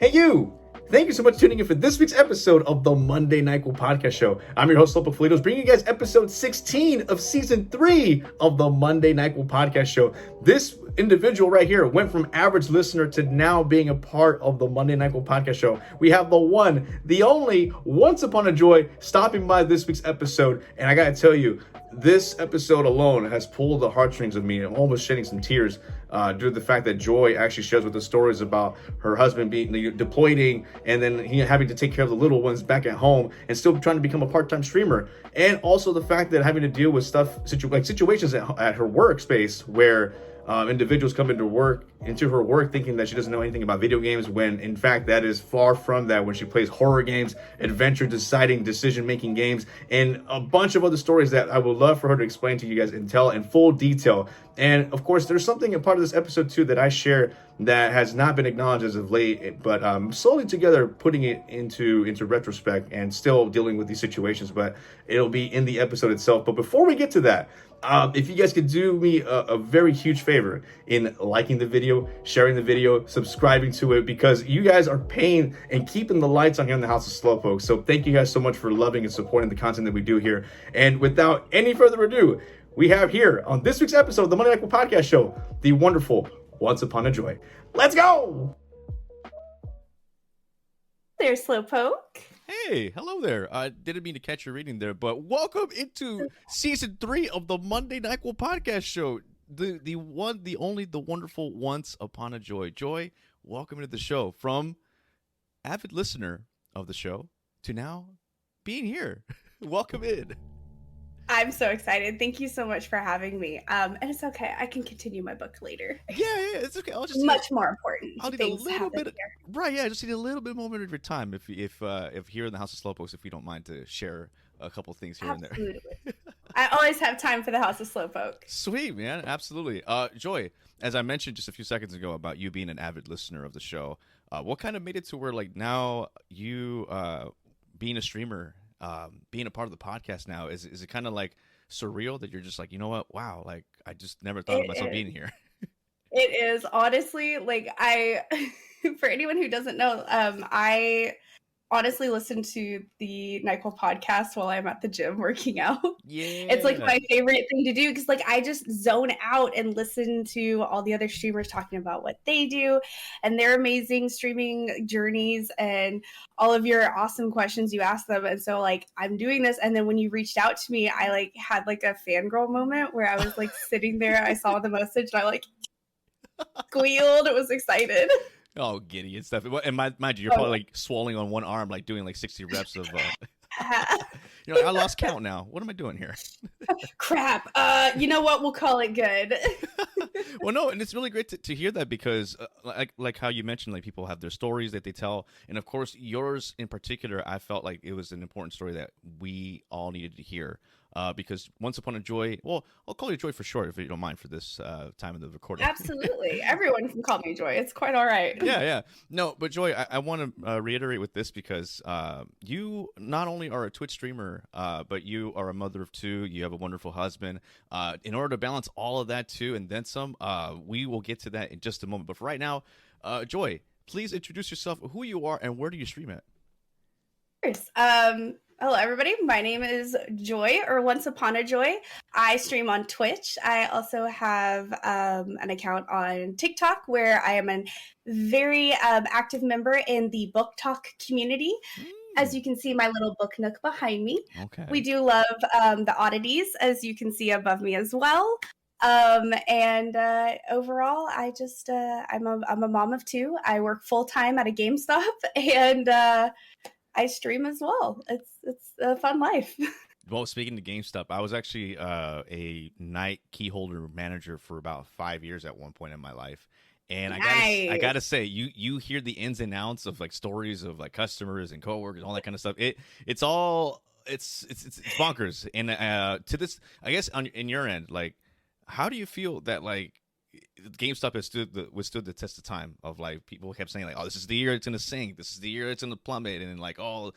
Hey, you! Thank you so much for tuning in for this week's episode of the Monday Nyquil Podcast Show. I'm your host, SlowpokeFelitos, bringing you guys episode 16 of season 3 of the Monday Nyquil Podcast Show. This individual right here went from average listener to now being a part of the Monday Nyquil Podcast Show. We have the one, the only, OnceUponaJoy stopping by this week's episode. And I gotta tell you, this episode alone has pulled the heartstrings of me. I'm almost shedding some tears due to the fact that Joy actually shares with us stories about her husband being deploying and then he having to take care of the little ones back at home and still trying to become a part-time streamer. And also the fact that having to deal with situations at her workspace where individuals come into her work thinking that she doesn't know anything about video games, when in fact that is far from that, when she plays horror games, adventure deciding, decision-making games, and a bunch of other stories that I would love for her to explain to you guys and tell in full detail. And of course, there's something in part of this episode too that I share that has not been acknowledged as of late, but slowly together putting it into retrospect and still dealing with these situations, but it'll be in the episode itself. But before we get to that, if you guys could do me a very huge favor in liking the video, sharing the video, subscribing to it, because you guys are paying and keeping the lights on here in the House of Slowpoke. So thank you guys so much for loving and supporting the content that we do here. And without any further ado, we have here on this week's episode of the Monday Nyquil Podcast Show, the wonderful OnceUponaJoy. Let's go! There's Slowpoke. Hey, hello there. I didn't mean to catch your reading there, but welcome into season 3 of the Monday Nyquil Podcast Show. The one, the only, the wonderful OnceUponaJoy. Joy, welcome to the show. From avid listener of the show to now being here. Welcome in. I'm so excited. Thank you so much for having me. And it's okay. I can continue my book later. Yeah, it's okay. I'll just much more important. I'll need a little bit. Right, yeah. I just need a little bit moment of your time, if here in the House of Slowpokes, if you don't mind to share a couple things here and there. I always have time for the House of Slowpoke. Sweet, man. Absolutely. Joy, as I mentioned just a few seconds ago about you being an avid listener of the show, what kind of made it to where like now you being a streamer, being a part of the podcast now, is it kind of like surreal that you're just like, you know what, wow, like I just never thought of myself being here? It is, honestly, like for anyone who doesn't know, I honestly listen to the Nyquil podcast while I'm at the gym working out. Yeah, it's like my favorite thing to do, because like I just zone out and listen to all the other streamers talking about what they do and their amazing streaming journeys and all of your awesome questions you ask them. And so like I'm doing this, and then when you reached out to me, I like had like a fangirl moment where I was like sitting there, I saw the message and I like squealed. It was excited. Oh, giddy and stuff. And mind you, you're probably like swelling on one arm, like doing like 60 reps of. You're like, I lost count now. What am I doing here? Crap. You know what? We'll call it good. Well, no, and it's really great to hear that, because like how you mentioned, like people have their stories that they tell, and of course yours in particular, I felt like it was an important story that we all needed to hear. Because OnceUponaJoy, well, I'll call you Joy for short if you don't mind for this time of the recording. Absolutely. Everyone can call me Joy. It's quite all right. Yeah. No, but Joy, I want to reiterate with this, because you not only are a Twitch streamer, but you are a mother of 2. You have a wonderful husband. In order to balance all of that too, and then some, we will get to that in just a moment. But for right now, Joy, please introduce yourself, who you are, and where do you stream at? Hello, everybody. My name is Joy, or OnceUponaJoy. I stream on Twitch. I also have an account on TikTok where I am a very active member in the book talk community. As you can see, my little book nook behind me. Okay. We do love the Oddities, as you can see above me as well. And overall, I just I'm a mom of 2. I work full time at a GameStop, and I stream as well. It's a fun life. Well, speaking to GameStop, I was actually a night key holder manager for about 5 years at one point in my life. And nice. I gotta say, you hear the ins and outs of like stories of like customers and coworkers, all that kind of stuff. It's bonkers. And to this, I guess in your end, like, how do you feel that like GameStop has withstood the test of time of like people kept saying like, oh, this is the year it's gonna sink, this is the year it's gonna plummet, and like all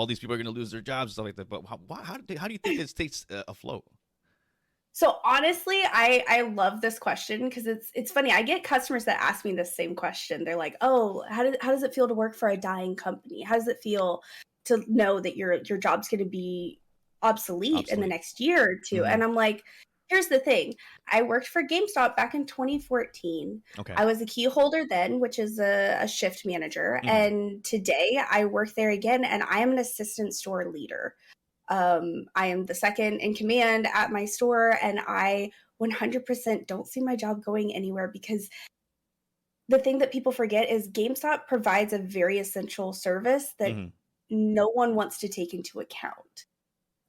these people are gonna lose their jobs and stuff like that. But how do you think it stays afloat? So honestly, I love this question because it's funny. I get customers that ask me the same question. They're like, "Oh, how does it feel to work for a dying company? How does it feel to know that your job's going to be obsolete in the next year or two?" And I'm like, "Here's the thing. I worked for GameStop back in 2014. Okay. I was a key holder then, which is a shift manager, and today I work there again, and I am an assistant store leader." I am the second in command at my store, and I 100% don't see my job going anywhere because the thing that people forget is GameStop provides a very essential service that no one wants to take into account.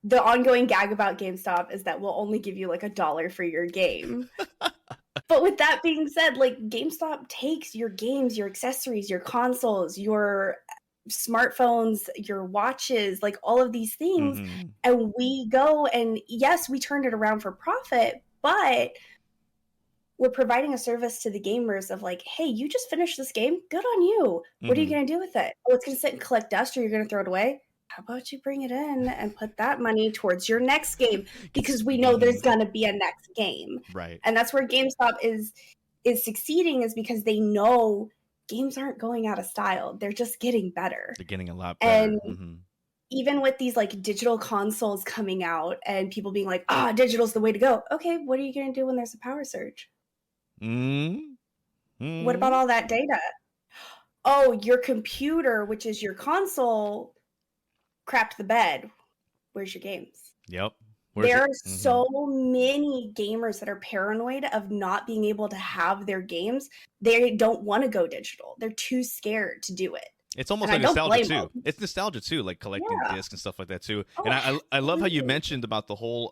The ongoing gag about GameStop is that we'll only give you like $1 for your game. But with that being said, like GameStop takes your games, your accessories, your consoles, your smartphones, your watches, like all of these things, and we go and yes, we turned it around for profit, but we're providing a service to the gamers of like, hey, you just finished this game, good on you. What are you going to do with it? Oh, it's going to sit and collect dust, or you're going to throw it away. How about you bring it in and put that money towards your next game, because we know there's going to be a next game, right? And that's where GameStop is succeeding, is because they know games aren't going out of style. They're just getting better. They're getting a lot better. And even with these like digital consoles coming out and people being like, digital's the way to go. Okay, what are you going to do when there's a power surge? What about all that data? Oh, your computer, which is your console, crapped the bed. Where's your games? Yep. There are so many gamers that are paranoid of not being able to have their games. They don't want to go digital. They're too scared to do it. It's almost like nostalgia too. It's nostalgia too, like collecting discs and stuff like that too. Oh, and I love how you mentioned about the whole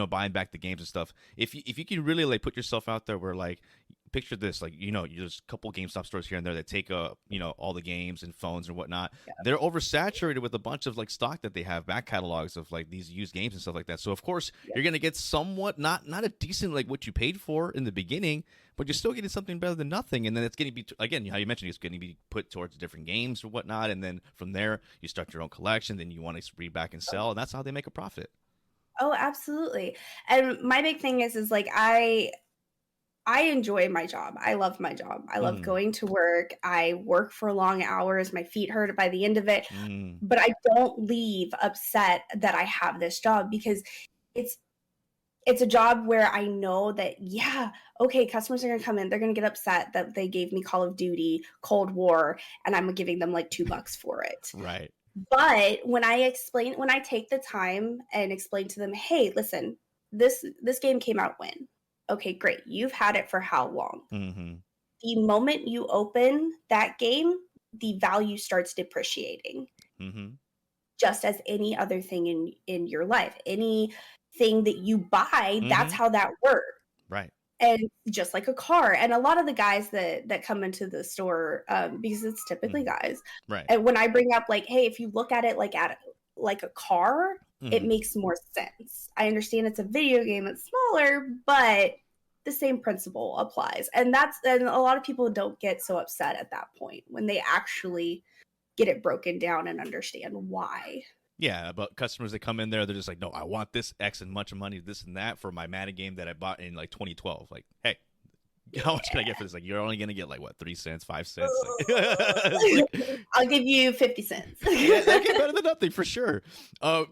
buying back the games and stuff. If you can really like put yourself out there, where like, picture this, like, there's a couple GameStop stores here and there that take all the games and phones and whatnot. Yeah. They're oversaturated with a bunch of like stock that they have, back catalogs of like these used games and stuff like that. So of course you're gonna get somewhat not a decent like what you paid for in the beginning, but you're still getting something better than nothing. And then it's getting again, how you mentioned, it's going to be put towards different games or whatnot. And then from there you start your own collection. Then you want to read back and sell, and that's how they make a profit. Oh, absolutely. And my big thing is like I enjoy my job. I love my job. I love going to work. I work for long hours. My feet hurt by the end of it. But I don't leave upset that I have this job, because it's a job where I know that, customers are going to come in. They're going to get upset that they gave me Call of Duty, Cold War, and I'm giving them like $2 for it. Right. But when I take the time and explain to them, hey, listen, this game came out when? Okay, great. You've had it for how long? The moment you open that game, the value starts depreciating. Just as any other thing in your life. Anything that you buy, that's how that works. Right. And just like a car. And a lot of the guys that come into the store, because it's typically guys. Right. And when I bring up like, hey, if you look at it like a car, it makes more sense. I understand it's a video game, it's smaller, but the same principle applies. And a lot of people don't get so upset at that point when they actually get it broken down and understand why. Yeah, but customers that come in there, they're just like, no, I want this X and much money, this and that for my Madden game that I bought in like 2012. Like, hey, how much can I get for this? Like, you're only going to get like, what, 3 cents, 5 cents? Like, I'll give you 50 cents. Yeah, okay, better than nothing for sure.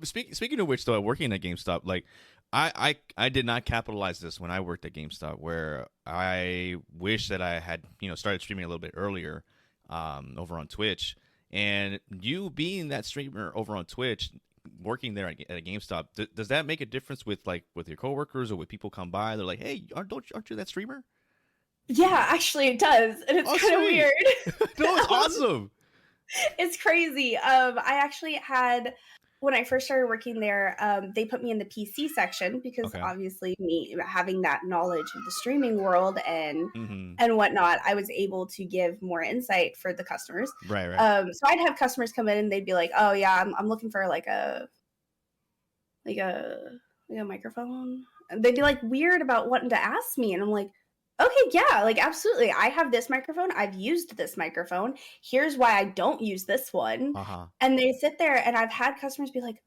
Speaking of which, though, working at GameStop, like, I did not capitalize this when I worked at GameStop, where I wish that I had, started streaming a little bit earlier over on Twitch. And you being that streamer over on Twitch, working there at a GameStop, does that make a difference with your coworkers or when people come by? They're like, hey, aren't you that streamer? Yeah, actually it does. And it's kind of weird. No, it's awesome. It's crazy. I actually had, when I first started working there, they put me in the PC section because obviously me having that knowledge of the streaming world and whatnot, I was able to give more insight for the customers. Right. So I'd have customers come in and they'd be like, "Oh yeah, I'm looking for like a microphone." And they'd be like weird about wanting to ask me, and I'm like, okay, yeah, like absolutely. I have this microphone. I've used this microphone. Here's why I don't use this one. And they sit there, and I've had customers be like,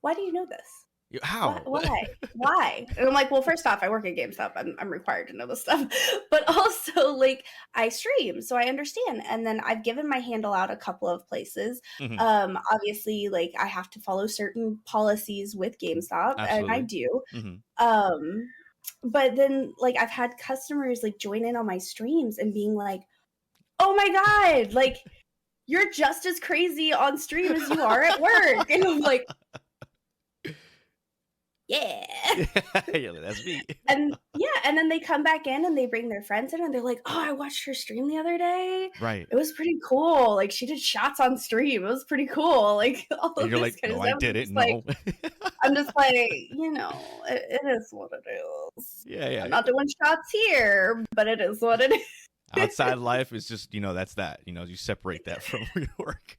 why do you know this? How? Why? And I'm like, well, first off, I work at GameStop. I'm required to know this stuff. But also, like, I stream, so I understand. And then I've given my handle out a couple of places. Mhm. Obviously, like, I have to follow certain policies with GameStop, and I Absolutely. do. Mhm. But then, like, I've had customers like join in on my streams and being like, "Oh my god, like, you're just as crazy on stream as you are at work." And I'm like, yeah. Yeah, that's me. And then they come back in and they bring their friends in and they're like, "Oh, I watched her stream the other day. Right. It was pretty cool. Like, she did shots on stream. It was pretty cool." Like, all And of you're this like, kind of no, stuff. I didn't. Like, No. I'm just like, it is what it is. Yeah. I'm not doing shots here, but it is what it is. Outside life is just, that's that. You separate that from your work.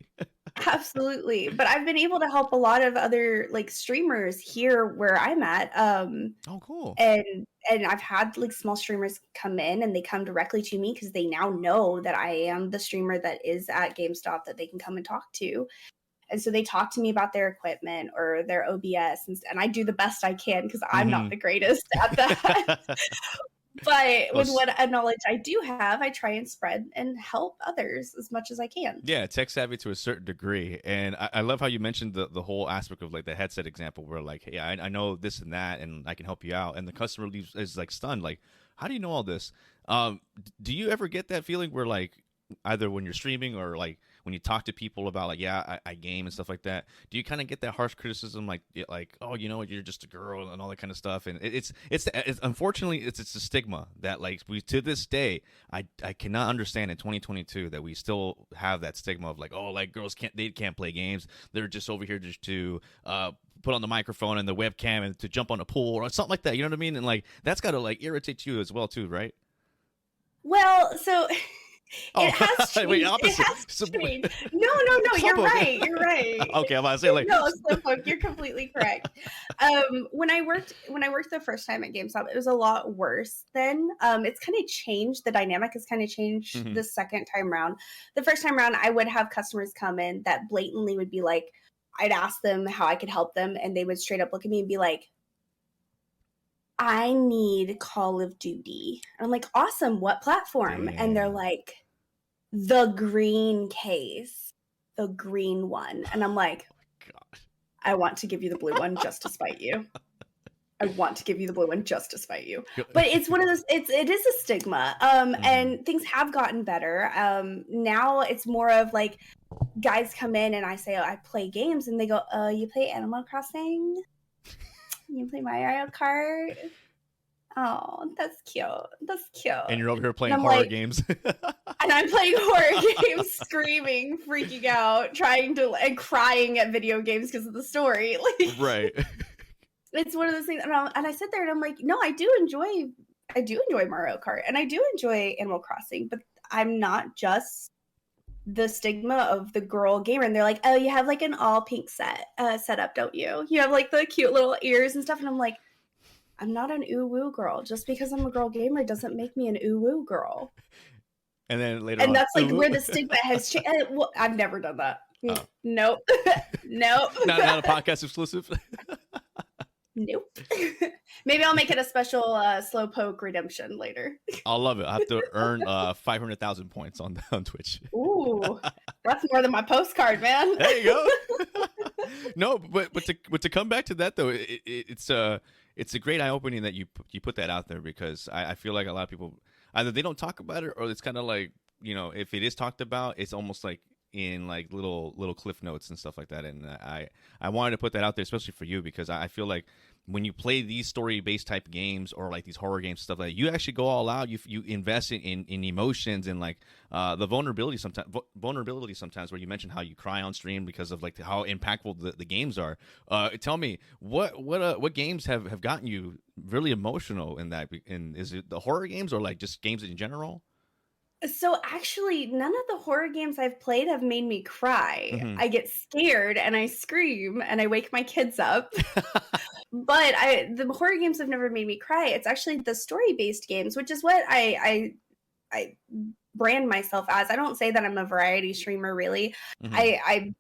Absolutely. But I've been able to help a lot of other like streamers here where I'm at. Oh, cool. And I've had like small streamers come in and they come directly to me because they now know that I am the streamer that is at GameStop that they can come and talk to. And so they talk to me about their equipment or their OBS, and I do the best I can because I'm not the greatest at that. But with what knowledge I do have, I try and spread and help others as much as I can. Yeah, tech savvy to a certain degree. And I love how you mentioned the whole aspect of like the headset example where like, hey, I know this and that and I can help you out. And the customer is like stunned, like, how do you know all this? Do you ever get that feeling where like either when you're streaming or like when you talk to people about like, yeah, I game and stuff like that, do you kind of get that harsh criticism like, oh, you're just a girl and all that kind of stuff? And it's unfortunately it's a stigma that like we to this day I cannot understand in 2022 that we still have that stigma of like, oh, like girls can't play games, they're just over here just to put on the microphone and the webcam and to jump on a pool or something like that, you know what I mean? And like that's gotta like irritate you as well too, right? Well, so it has changed. Wait, opposite. It has changed. No, you're right. You're right. Okay, I'm about to say like no, Slowpoke, you're completely correct. When I worked the first time at GameStop, it was a lot worse then. It's kind of changed. The dynamic has kind of changed the second time round. The first time round, I would have customers come in that blatantly would be like, I'd ask them how I could help them, and they would straight up look at me and be like, I need Call of Duty. And I'm like, awesome, what platform? Damn. And they're like, the green case, the green one. And I'm like, God. I want to give you the blue one just to spite you. I want to give you the blue one just to spite you. But it's one of those, it is a stigma. And things have gotten better. Now it's more of like guys come in and I say, oh, I play games, and they go, you play Animal Crossing? You play Mario Kart? Oh, that's cute. That's cute. And you're over here playing horror games. And I'm playing horror games, screaming, freaking out, and crying at video games because of the story. Like, right. It's one of those things. And I sit there and I'm like, no, I do enjoy Mario Kart and I do enjoy Animal Crossing, but I'm not just the stigma of the girl gamer. And they're like, oh, you have like an all pink setup, don't you? You have like the cute little ears and stuff. And I'm like, I'm not an ooh-woo girl. Just because I'm a girl gamer doesn't make me an ooh-woo girl. And then later and that's like where the stigma has changed. Well, I've never done that. Oh. Nope. Nope. Not a podcast exclusive? Nope. Maybe I'll make it a special Slowpoke redemption later. I'll love it. I have to earn 500,000 points on Twitch. Ooh, that's more than my postcard, man. There you go. No, but to come back to that though, it's a great eye opening that you put that out there, because I feel like a lot of people either they don't talk about it, or it's kind of like, if it is talked about, it's almost like in like little cliff notes and stuff like that. And I wanted to put that out there, especially for you, because I feel like when you play these story-based type games or like these horror games, stuff like that, you actually go all out. You invest in emotions and like the vulnerability sometimes, where you mentioned how you cry on stream because of like how impactful the games are. Tell me what games have gotten you really emotional in that? And is it the horror games or like just games in general? So actually, none of the horror games I've played have made me cry. Mm-hmm. I get scared and I scream and I wake my kids up. But the horror games have never made me cry. It's actually the story-based games, which is what I brand myself as. I don't say that I'm a variety streamer, really. Mm-hmm.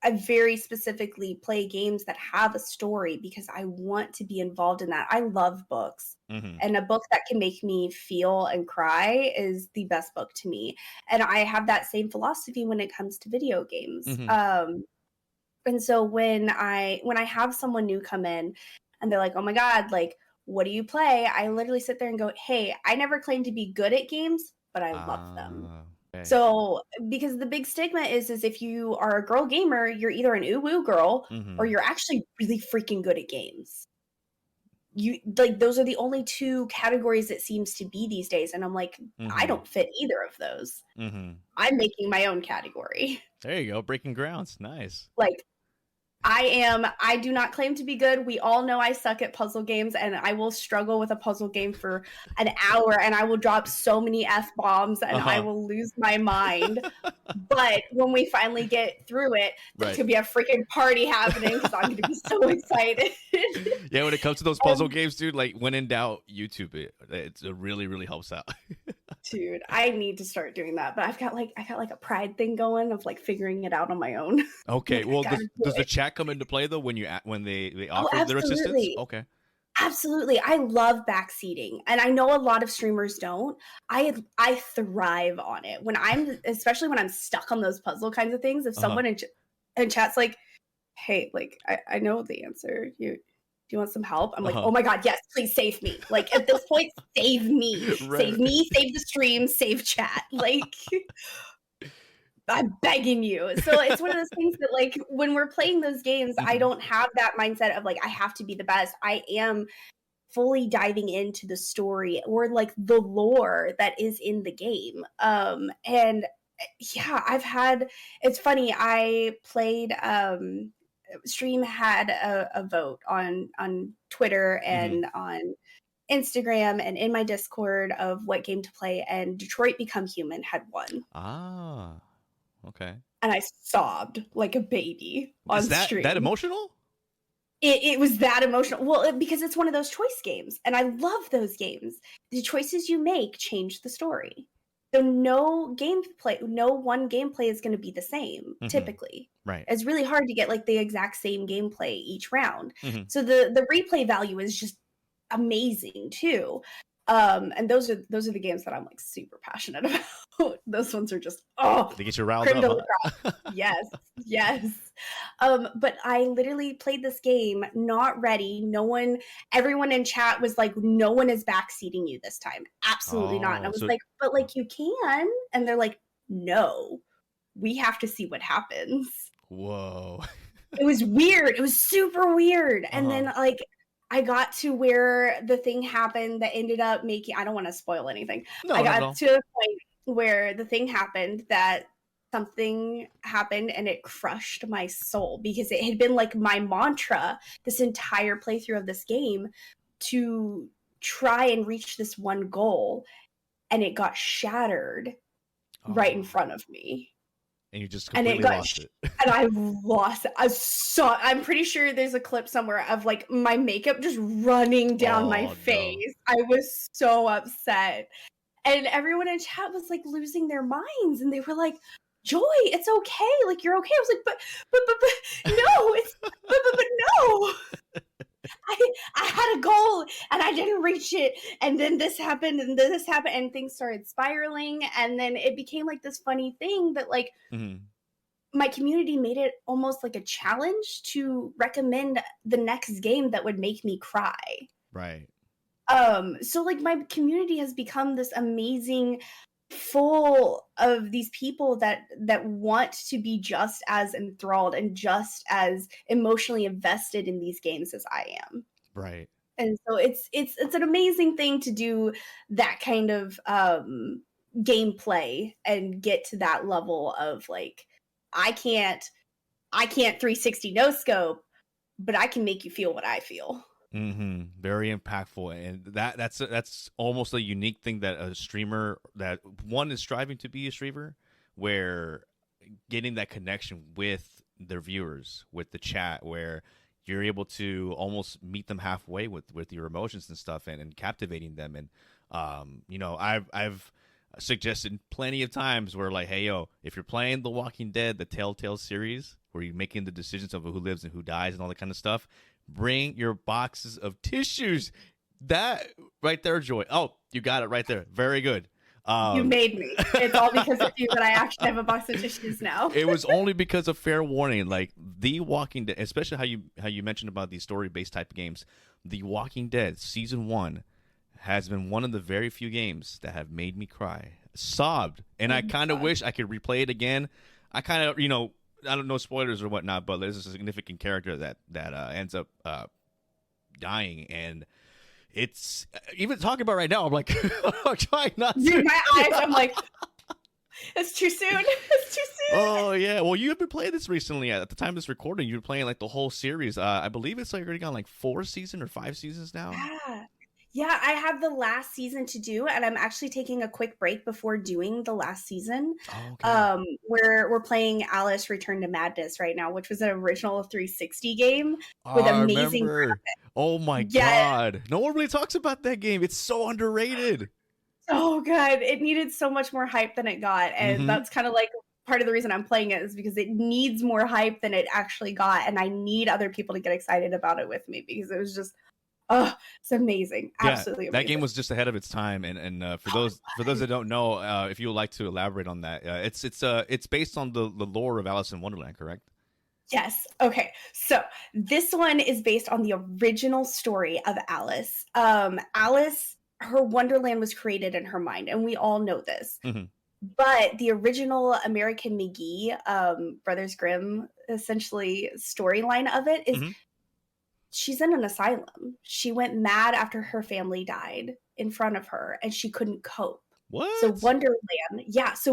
I very specifically play games that have a story because I want to be involved in that. I love books. Mm-hmm. And a book that can make me feel and cry is the best book to me. And I have that same philosophy when it comes to video games. Mm-hmm. And so when I have someone new come in and they're like, "Oh my God, like, what do you play?" I literally sit there and go, "Hey, I never claimed to be good at games, but I love them." Okay. So, because the big stigma is if you are a girl gamer, you're either an ooh-woo girl Mm-hmm. or you're actually really freaking good at games. You like those are the only two categories it seems to be these days. And I'm like, I Mm-hmm. don't fit either of those. Mm-hmm. I'm making my own category. There you go. Breaking grounds. Nice. Like, I do not claim to be good. We all know I suck at puzzle games, and I will struggle with a puzzle game for an hour, and I will drop so many F-bombs, and I will lose my mind. But when we finally get through it, there's going to be a freaking party happening because I'm going to be so excited. Yeah, when it comes to those puzzle games, dude, like when in doubt, YouTube it. It really, really helps out. Dude, I need to start doing that, but I got like a pride thing going of like figuring it out on my own. Okay, well, does the chat come into play though when they offer their assistance? Okay, absolutely. I love backseating, and I know a lot of streamers don't. I thrive on it especially when I'm stuck on those puzzle kinds of things. If someone in chat's like, "Hey, like I know the answer. Do you want some help?" I'm like, "Oh my God, yes, please save me." Like at this point, save me. Right. Save me, save the stream, save chat. Like I'm begging you. So it's one of those things that like when we're playing those games, I don't have that mindset of like I have to be the best. I am fully diving into the story or like the lore that is in the game. And yeah, it's funny. I played Stream had a vote on Twitter and on Instagram and in my Discord of what game to play, and Detroit Become Human had won. Ah, okay. And I sobbed like a baby on stream. That emotional? It was that emotional. Well, because it's one of those choice games, and I love those games. The choices you make change the story. So no one gameplay is going to be the same, typically. Right. It's really hard to get like the exact same gameplay each round. So the replay value is just amazing too. And those are the games that I'm like super passionate about. Those ones are just they get you riled up. Huh? Yes. But I literally played this game not ready. Everyone in chat was like, "No one is backseating you this time. Absolutely not." And I was like, "But like you can," and they're like, "No, we have to see what happens." Whoa. It was weird. It was super weird. And then like I got to where the thing happened that ended up making, I don't want to spoil anything. I got to a point where the thing happened that something happened and it crushed my soul because it had been like my mantra this entire playthrough of this game to try and reach this one goal, and it got shattered right in front of me. And you just completely lost it. And I lost it. I'm pretty sure there's a clip somewhere of like my makeup just running down my face. No. I was so upset. And everyone in chat was like losing their minds. And they were like, "Joy, it's okay. Like, you're okay." I was like, but no, but no. I had a goal and I didn't reach it, and then this happened and then this happened and things started spiraling, and then it became like this funny thing that like my community made it almost like a challenge to recommend the next game that would make me cry. Right. So like my community has become this amazing full of these people that want to be just as enthralled and just as emotionally invested in these games as I am. Right. And so it's an amazing thing to do that kind of gameplay and get to that level of like I can't 360 no scope, but I can make you feel what I feel. Very impactful, and that's almost a unique thing that a streamer that one is striving to be a streamer, where getting that connection with their viewers, with the chat, where you're able to almost meet them halfway with your emotions and stuff, and captivating them. And you know, I've suggested plenty of times where like, hey, yo, if you're playing The Walking Dead, the Telltale series, where you're making the decisions of who lives and who dies and all that kind of stuff, bring your boxes of tissues. That right there, Joy. Oh, you got it right there. Very good. You made me. It's all because of you that I actually have a box of tissues now. It was only because of fair warning. Like The Walking Dead, especially how you mentioned about these story-based type of games. The Walking Dead Season 1 has been one of the very few games that have made me cry. Sobbed. And I kind of wish I could replay it again. I kind of, I don't know spoilers or whatnot, but there's a significant character that ends up dying, and it's even talking about right now. I'm like, I'm trying not to. Dude, my eyes. I'm like, it's too soon. It's too soon. Oh yeah. Well, you have been playing this recently. At the time of this recording, you were playing like the whole series. I believe it's like already gone like 4 seasons or 5 seasons now. Yeah, I have the last season to do, and I'm actually taking a quick break before doing the last season. Okay. We're playing Alice Return to Madness right now, which was an original 360 game with amazing graphics. Oh my God. No one really talks about that game. It's so underrated. So good. It needed so much more hype than it got, and that's kind of like part of the reason I'm playing it is because it needs more hype than it actually got, and I need other people to get excited about it with me because it was just it's amazing. Absolutely amazing. That game was just ahead of its time, and for those that don't know, if you would like to elaborate on that, it's based on the lore of Alice in Wonderland, correct? Yes. Okay. So this one is based on the original story of Alice. Alice, her Wonderland was created in her mind, and we all know this. But the original American McGee, Brothers Grimm, essentially storyline of it is she's in an asylum. She went mad after her family died in front of her, and she couldn't cope. What? So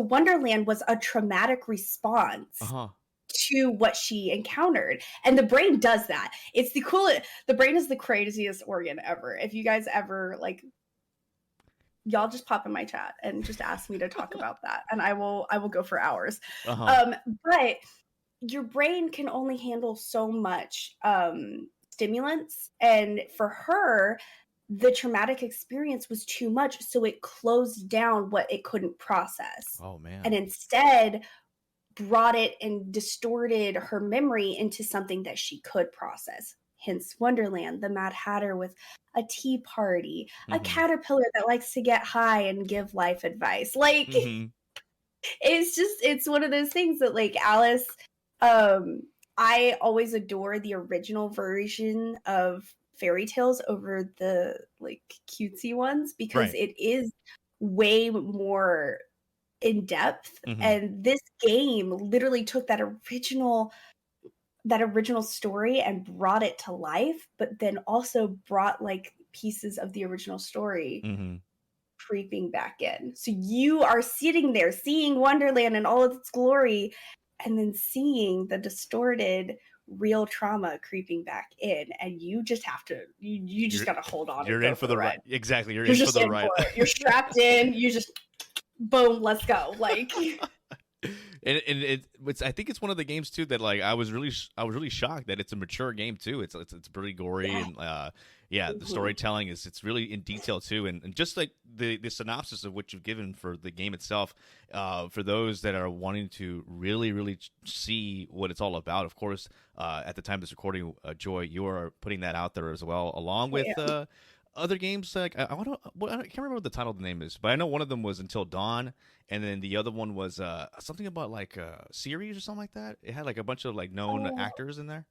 Wonderland was a traumatic response to what she encountered. And the brain does that. It's the coolest. The brain is the craziest organ ever. If you guys ever y'all just pop in my chat and just ask me to talk about that, and I will go for hours. But your brain can only handle so much stimulants, and for her, the traumatic experience was too much, so it closed down what it couldn't process. Oh man. And instead brought it and distorted her memory into something that she could process. Hence Wonderland, the Mad Hatter with a tea party, a caterpillar that likes to get high and give life advice. It's one of those things that Alice, I always adore the original version of fairy tales over the cutesy ones because it is way more in depth. And this game literally took that original story and brought it to life, but then also brought pieces of the original story creeping back in. So you are sitting there seeing Wonderland in all of its glory, and then seeing the distorted real trauma creeping back in, and you just have to you just gotta hold on. You're in for the ride. Exactly. You're in for the ride. You're strapped in. You just boom, let's go. And it's I think it's one of the games too that I was really shocked that it's a mature game too. It's pretty gory and the storytelling it's really in detail too, and just the synopsis of what you've given for the game itself, for those that are wanting to really see what it's all about. Of course, at the time of this recording, Joy, you are putting that out there as well, along with other games. I can't remember what the title of the name is, but I know one of them was Until Dawn, and then the other one was something about a series or something like that. It had a bunch of known actors in there.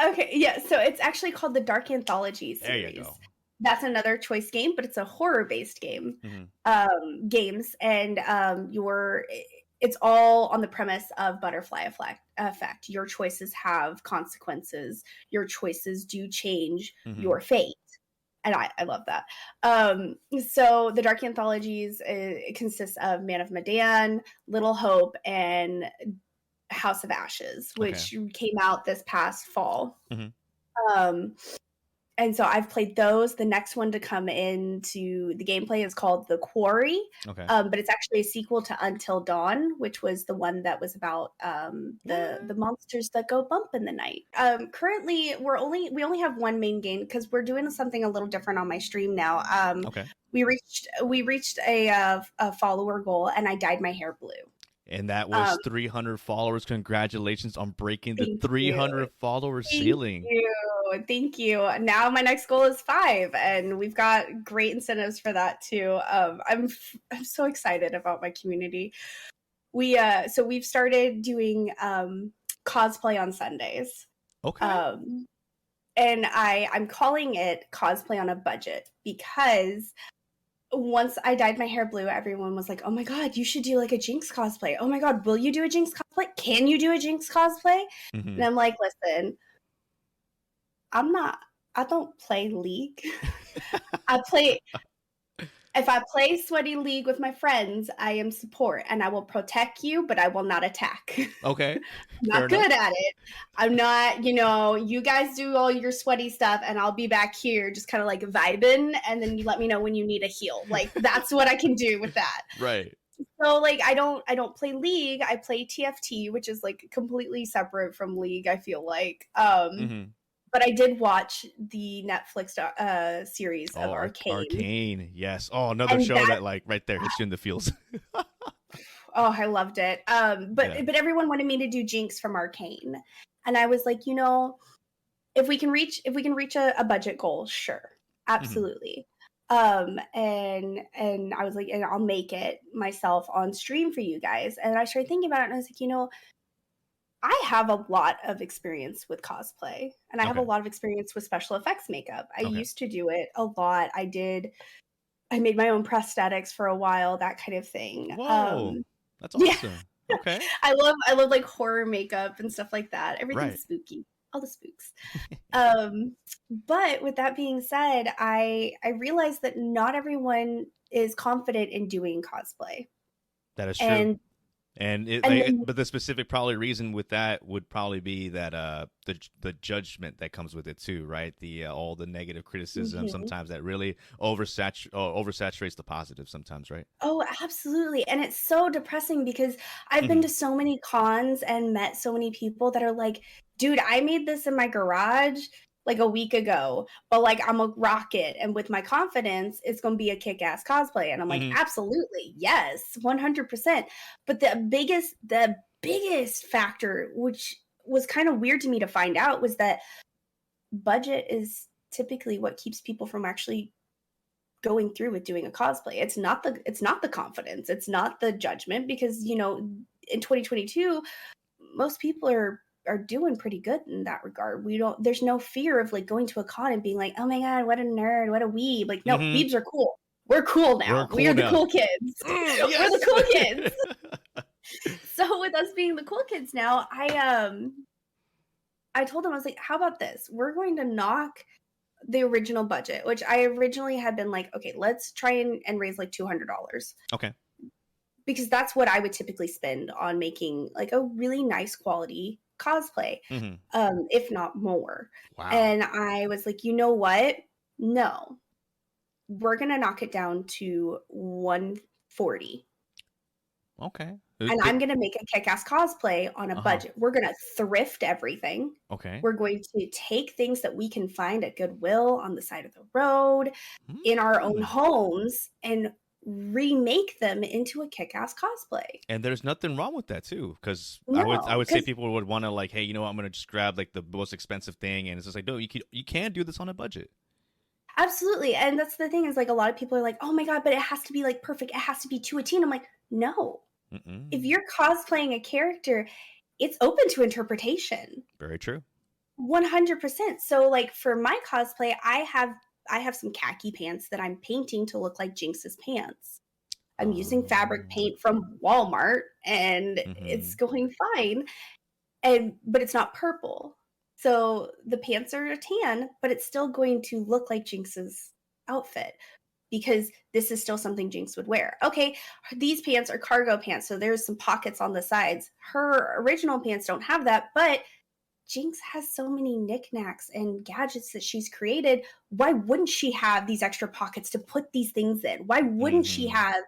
Okay, yeah. So it's actually called the Dark Anthology series. There you go. That's another choice game, but it's a horror-based game. Games, and it's all on the premise of butterfly effect. Your choices have consequences. Your choices do change your fate. And I love that. So the Dark Anthologies, it consists of Man of Medan, Little Hope, and House of Ashes, which came out this past fall. And so I've played those. The next one to come into the gameplay is called The Quarry. Okay. But it's actually a sequel to Until Dawn, which was the one that was about the monsters that go bump in the night. Currently, we only have one main game because we're doing something a little different on my stream now. Okay. We reached a follower goal, and I dyed my hair blue. And that was 300 followers. Congratulations on breaking the 300 follower ceiling. Thank you. Now my next goal is 5, and we've got great incentives for that too. I'm so excited about my community. So we've started doing cosplay on Sundays. Okay. And I'm calling it cosplay on a budget because once I dyed my hair blue, everyone was like, oh my God, you should do like a Jinx cosplay. Oh my God, will you do a Jinx cosplay? Can you do a Jinx cosplay? Mm-hmm. And I'm like, listen, I don't play League. If I play Sweaty League with my friends, I am support and I will protect you, but I will not attack. Okay. I'm not good at it. I'm not, you guys do all your sweaty stuff and I'll be back here just kind of like vibing, and then you let me know when you need a heal. Like that's what I can do with that. Right. So like I don't play League. I play TFT, which is like completely separate from League, I feel like. Mm-hmm. But I did watch the Netflix series of Arcane. Arcane, yes. Oh, another show that like right there hits you in the feels. Oh, I loved it. But everyone wanted me to do Jinx from Arcane, and I was like, if we can reach a budget goal, sure, absolutely. Mm-hmm. And I was like, and I'll make it myself on stream for you guys. And I started thinking about it, and I was like, I have a lot of experience with cosplay, and I have a lot of experience with special effects makeup. I used to do it a lot. I made my own prosthetics for a while, that kind of thing. Whoa, that's awesome. Yeah. Okay. I love like horror makeup and stuff like that. Everything's spooky. All the spooks. But with that being said, I realized that not everyone is confident in doing cosplay. That is true. But the specific probably reason with that would probably be that the judgment that comes with it too, right? All the negative criticism sometimes that really oversaturates the positive sometimes, right? Oh, absolutely. And it's so depressing because I've been to so many cons and met so many people that are like, dude, I made this in my garage like a week ago, but like I'm a rocket, and with my confidence, it's going to be a kick-ass cosplay. And I'm like, absolutely, yes, 100%. But the biggest factor, which was kind of weird to me to find out, was that budget is typically what keeps people from actually going through with doing a cosplay. It's not the confidence, it's not the judgment, because in 2022, most people are doing pretty good in that regard. There's no fear of like going to a con and being like, oh my God, what a nerd, what a weeb. Like, no, weebs are cool. We're cool now. We're the cool kids. Yes. We're the cool kids. So with us being the cool kids now, I told them, I was like, how about this? We're going to knock the original budget, which I originally had been like, okay, let's try and raise like $200. Okay. Because that's what I would typically spend on making like a really nice quality cosplay, if not more. Wow. And I was like, you know what? No, we're gonna knock it down to $140. Okay. And I'm gonna make a kick-ass cosplay on a budget. We're gonna thrift everything. Okay. We're going to take things that we can find at Goodwill on the side of the road, in our own homes, and remake them into a kick-ass cosplay. And there's nothing wrong with that too, because No, I would say people would want to like, hey, I'm gonna just grab like the most expensive thing, and it's just like, no, you can do this on a budget. Absolutely. And that's the thing, is like a lot of people are like, oh my God, but it has to be like perfect, it has to be to a T. And I'm like, no. If you're cosplaying a character, it's open to interpretation. Very true. 100%. So like for my cosplay, I have some khaki pants that I'm painting to look like Jinx's pants. I'm using fabric paint from Walmart, and it's going fine. But it's not purple. So the pants are a tan, but it's still going to look like Jinx's outfit, because this is still something Jinx would wear. Okay, these pants are cargo pants, so there's some pockets on the sides. Her original pants don't have that, but Jinx has so many knickknacks and gadgets that she's created. Why wouldn't she have these extra pockets to put these things in? Why wouldn't she have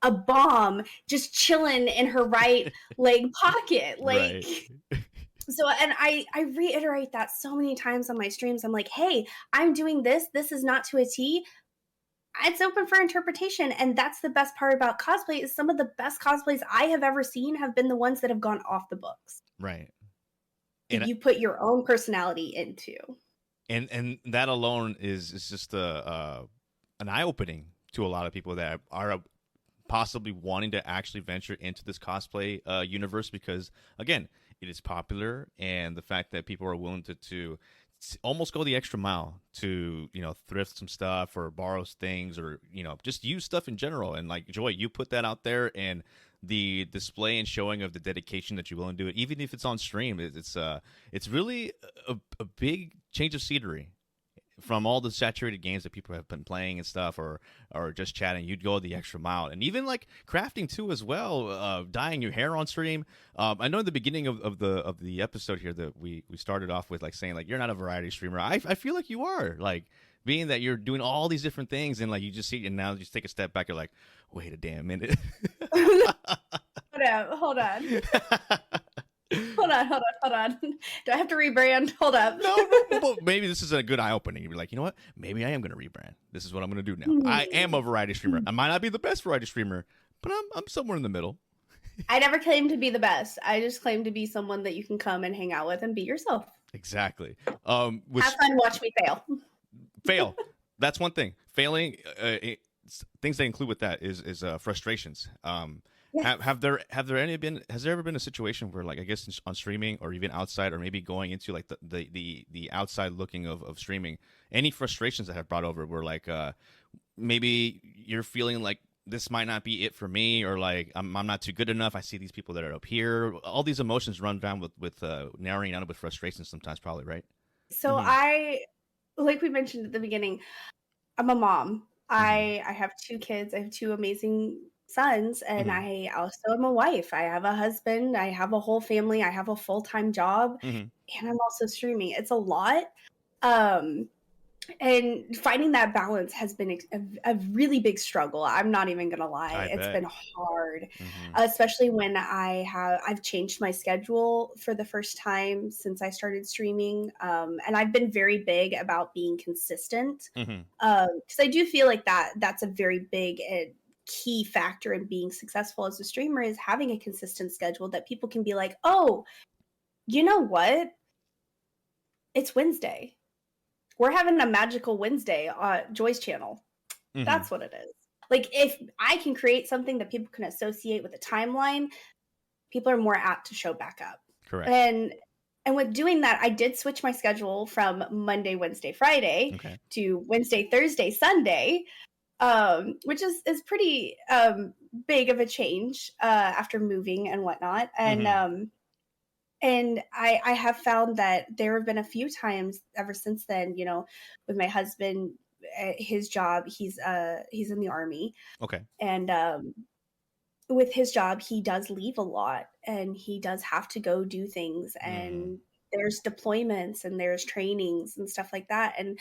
a bomb just chilling in her right leg pocket? Like, Right. so, and I reiterate that so many times on my streams. I'm like, hey, I'm doing this. This is not to a T. It's open for interpretation. And that's the best part about cosplay is some of the best cosplays I have ever seen have been the ones that have gone off the books. Right. That And you put your own personality into. and that alone is just an eye opening to a lot of people that are possibly wanting to actually venture into this cosplay universe, because again, it is popular, and the fact that people are willing to almost go the extra mile to, you know, thrift some stuff or borrow things, or, you know, just use stuff in general. And like, Joy, you put that out there, and the display and showing of the dedication that you're willing to do it, even if it's on stream, it's really a big change of scenery from all the saturated games that people have been playing and stuff, or just chatting. You'd go the extra mile, and even like crafting too as well, dyeing your hair on stream. I know in the beginning of the episode here that we started off with like saying like you're not a variety streamer. I feel like you are, like, being that you're doing all these different things, and like you just see, and now you just take a step back, you're like, wait a damn minute. Hold on. Hold on. Do I have to rebrand? Hold up. No, well, maybe this is a good eye opening. You'd be like, you know what? Maybe I am going to rebrand. This is what I'm going to do now. I am a variety streamer. I might not be the best variety streamer, but I'm somewhere in the middle. I never claimed to be the best. I just claimed to be someone that you can come and hang out with and be yourself. Exactly. Have fun, watch me Fail. That's one thing. Failing, things that include with that is frustrations. Yes. Has there ever been a situation where, like, I guess on streaming or even outside, or maybe going into like the outside looking of streaming, any frustrations that have brought over where like maybe you're feeling like this might not be it for me, or like I'm not too good enough. I see these people that are up here. All these emotions run down with narrowing down with frustrations sometimes, probably, right? So like we mentioned at the beginning, I'm a mom. I have 2 kids. I have 2 amazing sons, and I also am a wife. I have a husband. I have a whole family. I have a full-time job, and I'm also streaming. It's a lot. And finding that balance has been a really big struggle. I'm not even gonna lie. It's been hard, especially when I've changed my schedule for the first time since I started streaming. And I've been very big about being consistent, because I do feel like that's a very big and key factor in being successful as a streamer, is having a consistent schedule that people can be like, oh, you know what? It's Wednesday. We're having a magical Wednesday on Joy's channel. That's what it is. Like, if I can create something that people can associate with a timeline, people are more apt to show back up. Correct. And with doing that, I did switch my schedule from Monday, Wednesday, Friday to Wednesday, Thursday, Sunday, which is pretty big of a change after moving and whatnot. And I have found that there have been a few times ever since then, you know, with my husband, his job, he's in the Army. Okay. And with his job, he does leave a lot, and he does have to go do things, and there's deployments and there's trainings and stuff like that. And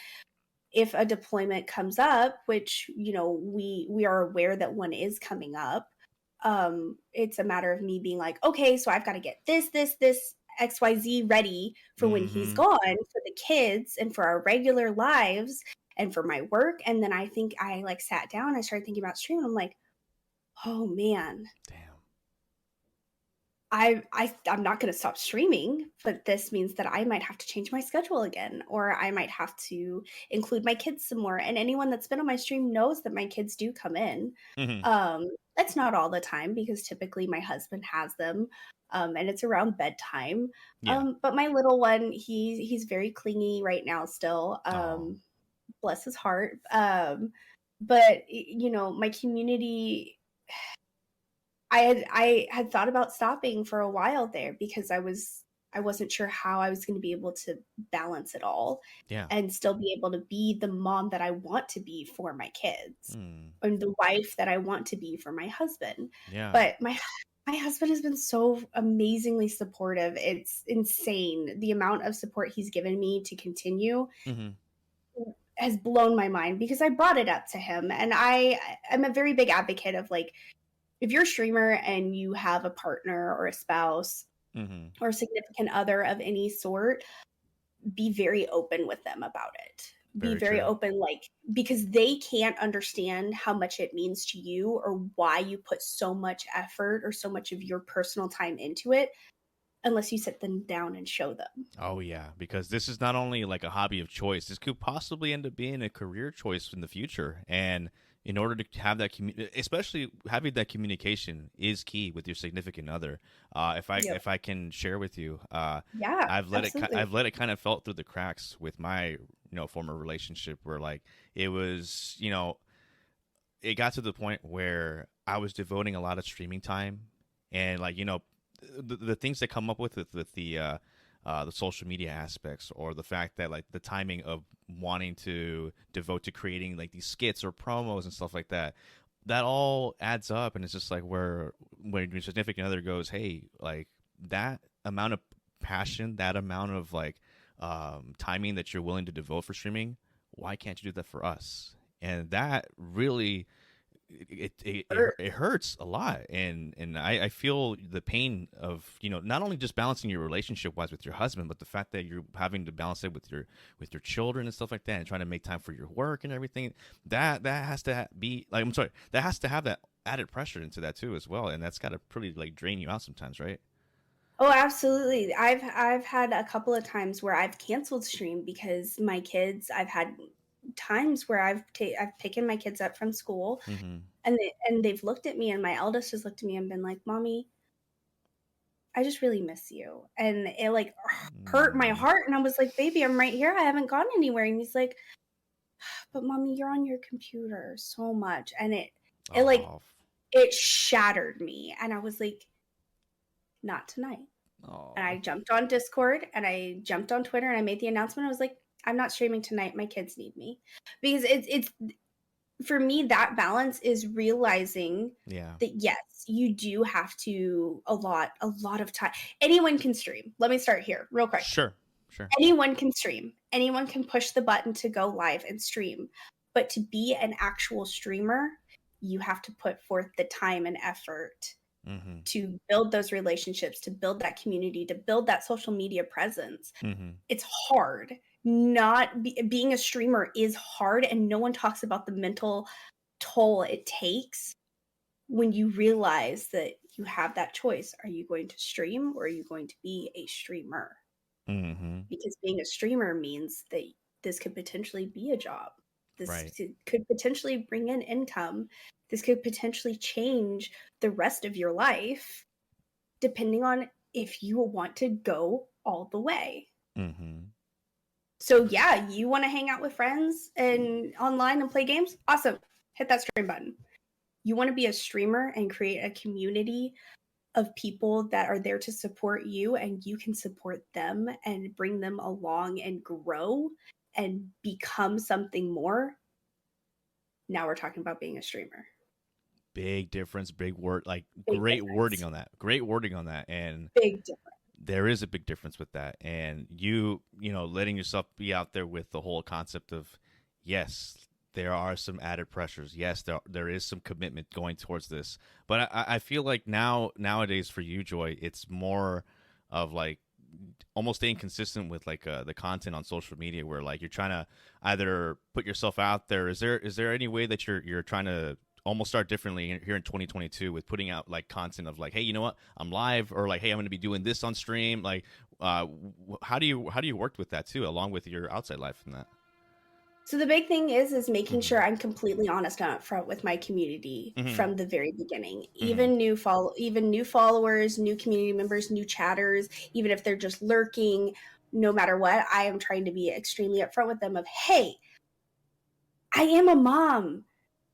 if a deployment comes up, which, you know, we are aware that one is coming up, it's a matter of me being like, okay, so I've got to get this XYZ ready for when he's gone, for the kids and for our regular lives and for my work. And then I think I like sat down, I started thinking about streaming. I'm like, oh man, damn, I'm not going to stop streaming, but this means that I might have to change my schedule again, or I might have to include my kids some more. And anyone that's been on my stream knows that my kids do come in. It's not all the time, because typically my husband has them, and it's around bedtime. But my little one, he's very clingy right now still. Bless his heart. But you know, my community, I had thought about stopping for a while there, because I wasn't sure how I was going to be able to balance it all and still be able to be the mom that I want to be for my kids, and the wife that I want to be for my husband. But My husband has been so amazingly supportive. It's insane. The amount of support he's given me to continue Mm-hmm. has blown my mind because I brought it up to him. And I'm a very big advocate of like, if you're a streamer and you have a partner or a spouse Mm-hmm. or a significant other of any sort, be very open with them about it. Be Very very true. open, like, because they can't understand how much it means to you or why you put so much effort or so much of your personal time into it unless you sit them down and show them. Oh yeah, because this is not only like a hobby of choice. This could possibly end up being a career choice in the future. And in order to have that especially having that communication is key with your significant other. Yep. If I can share with you, Yeah, I've absolutely. let it kind of fell through the cracks with my former relationship where like it was it got to the point where I was devoting a lot of streaming time, and like the things that come up with the social media aspects, or the fact that like the timing of wanting to devote to creating like these skits or promos and stuff like that, that all adds up, and it's just like where when your significant other goes, hey, like that amount of passion, that amount of like timing that you're willing to devote for streaming, why can't you do that for us? And that really it hurts a lot, and I feel the pain of not only just balancing your relationship wise with your husband, but the fact that you're having to balance it with your children and stuff like that, and trying to make time for your work and everything. That has to be like, I'm sorry, that has to have that added pressure into that too as well, and that's got to pretty like drain you out sometimes, right? Oh, absolutely. I've had a couple of times where I've canceled stream because my kids. I've had times where I've taken my kids up from school, Mm-hmm. and they've looked at me, and my eldest has looked at me and been like, "Mommy, I just really miss you," and it like hurt my Mm. heart. And I was like, "Baby, I'm right here. I haven't gone anywhere." And he's like, "But Mommy, you're on your computer so much," and it like Oh. it shattered me. And I was like, "Not tonight." And I Oh. jumped on Discord and I jumped on Twitter and I made the announcement. I was like, I'm not streaming tonight. My kids need me. Because it's for me, that balance is realizing Yeah. that yes, you do have to a lot of time. Anyone can stream. Let me start here real quick. Sure. Sure. Anyone can stream. Anyone can push the button to go live and stream. But to be an actual streamer, you have to put forth the time and effort Mm-hmm. to build those relationships, to build that community, to build that social media presence. Mm-hmm. It's hard. Not being a streamer is hard, and no one talks about the mental toll it takes when you realize that you have that choice. Are you going to stream or are you going to be a streamer? Mm-hmm. Because being a streamer means that this could potentially be a job. This Right. could potentially bring in income. This could potentially change the rest of your life, depending on if you want to go all the way. Mm-hmm. So yeah, you want to hang out with friends and online and play games? Awesome. Hit that stream button. You want to be a streamer and create a community of people that are there to support you, and you can support them and bring them along and grow and become something more. Now we're talking about being a streamer. Big difference, big word, like Big great difference. wording on that. Great wording on that. And Big difference. there is a big difference with that. And letting yourself be out there with the whole concept of, yes, there are some added pressures. Yes, there is some commitment going towards this. But I feel like nowadays for you, Joy, it's more of like almost staying consistent with like the content on social media, where like you're trying to either put yourself out there. Is there any way that you're trying to almost start differently here in 2022 with putting out like content of like, hey, you know what, I'm live, or like, hey, I'm going to be doing this on stream? Like, how do you work with that too, along with your outside life and that? So the big thing is making Mm-hmm. sure I'm completely honest and upfront with my community Mm-hmm. from the very beginning. Mm-hmm. Even new followers, new community members, new chatters, even if they're just lurking, no matter what, I am trying to be extremely upfront with them of, hey, I am a mom.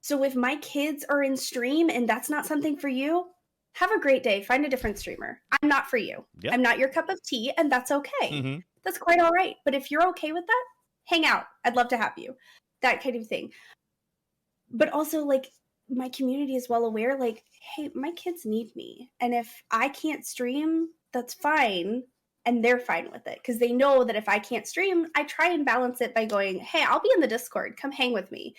So if my kids are in stream and that's not something for you, have a great day. Find a different streamer. I'm not for you. Yep. I'm not your cup of tea, and that's okay. Mm-hmm. That's quite all right. But if you're okay with that, hang out. I'd love to have you. That kind of thing. But also, like, my community is well aware, like, hey, my kids need me. And if I can't stream, that's fine. And they're fine with it because they know that if I can't stream, I try and balance it by going, hey, I'll be in the Discord. Come hang with me.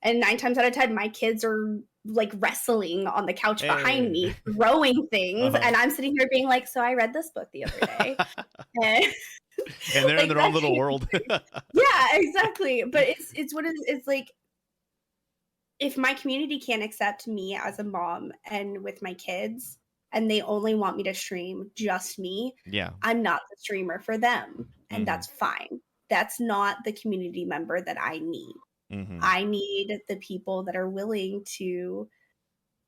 And 9 times out of 10, my kids are like wrestling on the couch behind me, throwing things. And I'm sitting here being like, so I read this book the other day. and they're in their own little world. Yeah, exactly. But it's what it's like, if my community can't accept me as a mom and with my kids, and they only want me to stream just me, I'm not the streamer for them. And that's fine. That's not the community member that I need. I need the people that are willing to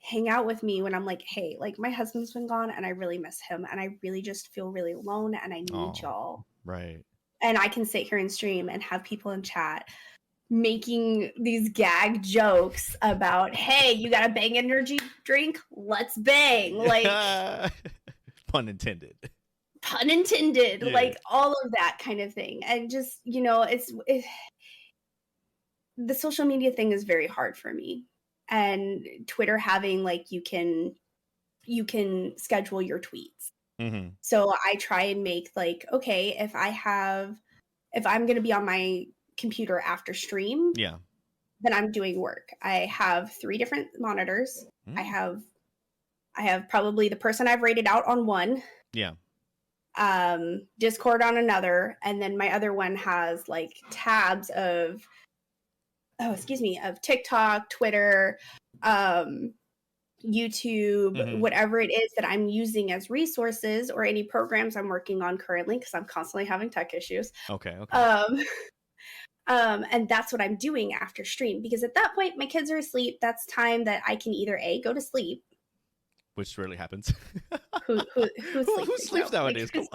hang out with me when I'm like, hey, like my husband's been gone and I really miss him and I really just feel really alone and I need y'all. Right. And I can sit here and stream and have people in chat making these gag jokes about, hey, you got a bang energy drink? Let's bang. Like pun intended. Yeah. Like all of that kind of thing. And just, you know, the social media thing is very hard for me. And Twitter having like you can schedule your tweets. So I try and make like, okay, if I'm going to be on my computer after stream, then I'm doing work. I have 3 different monitors. I have probably the person I've rated out on one. Discord on another, and then my other one has like tabs of TikTok, Twitter, YouTube, whatever it is that I'm using as resources or any programs I'm working on currently, because I'm constantly having tech issues. Okay. And that's what I'm doing after stream, because at that point my kids are asleep. That's time that I can either go to sleep, which rarely happens. Who sleeps nowadays? Who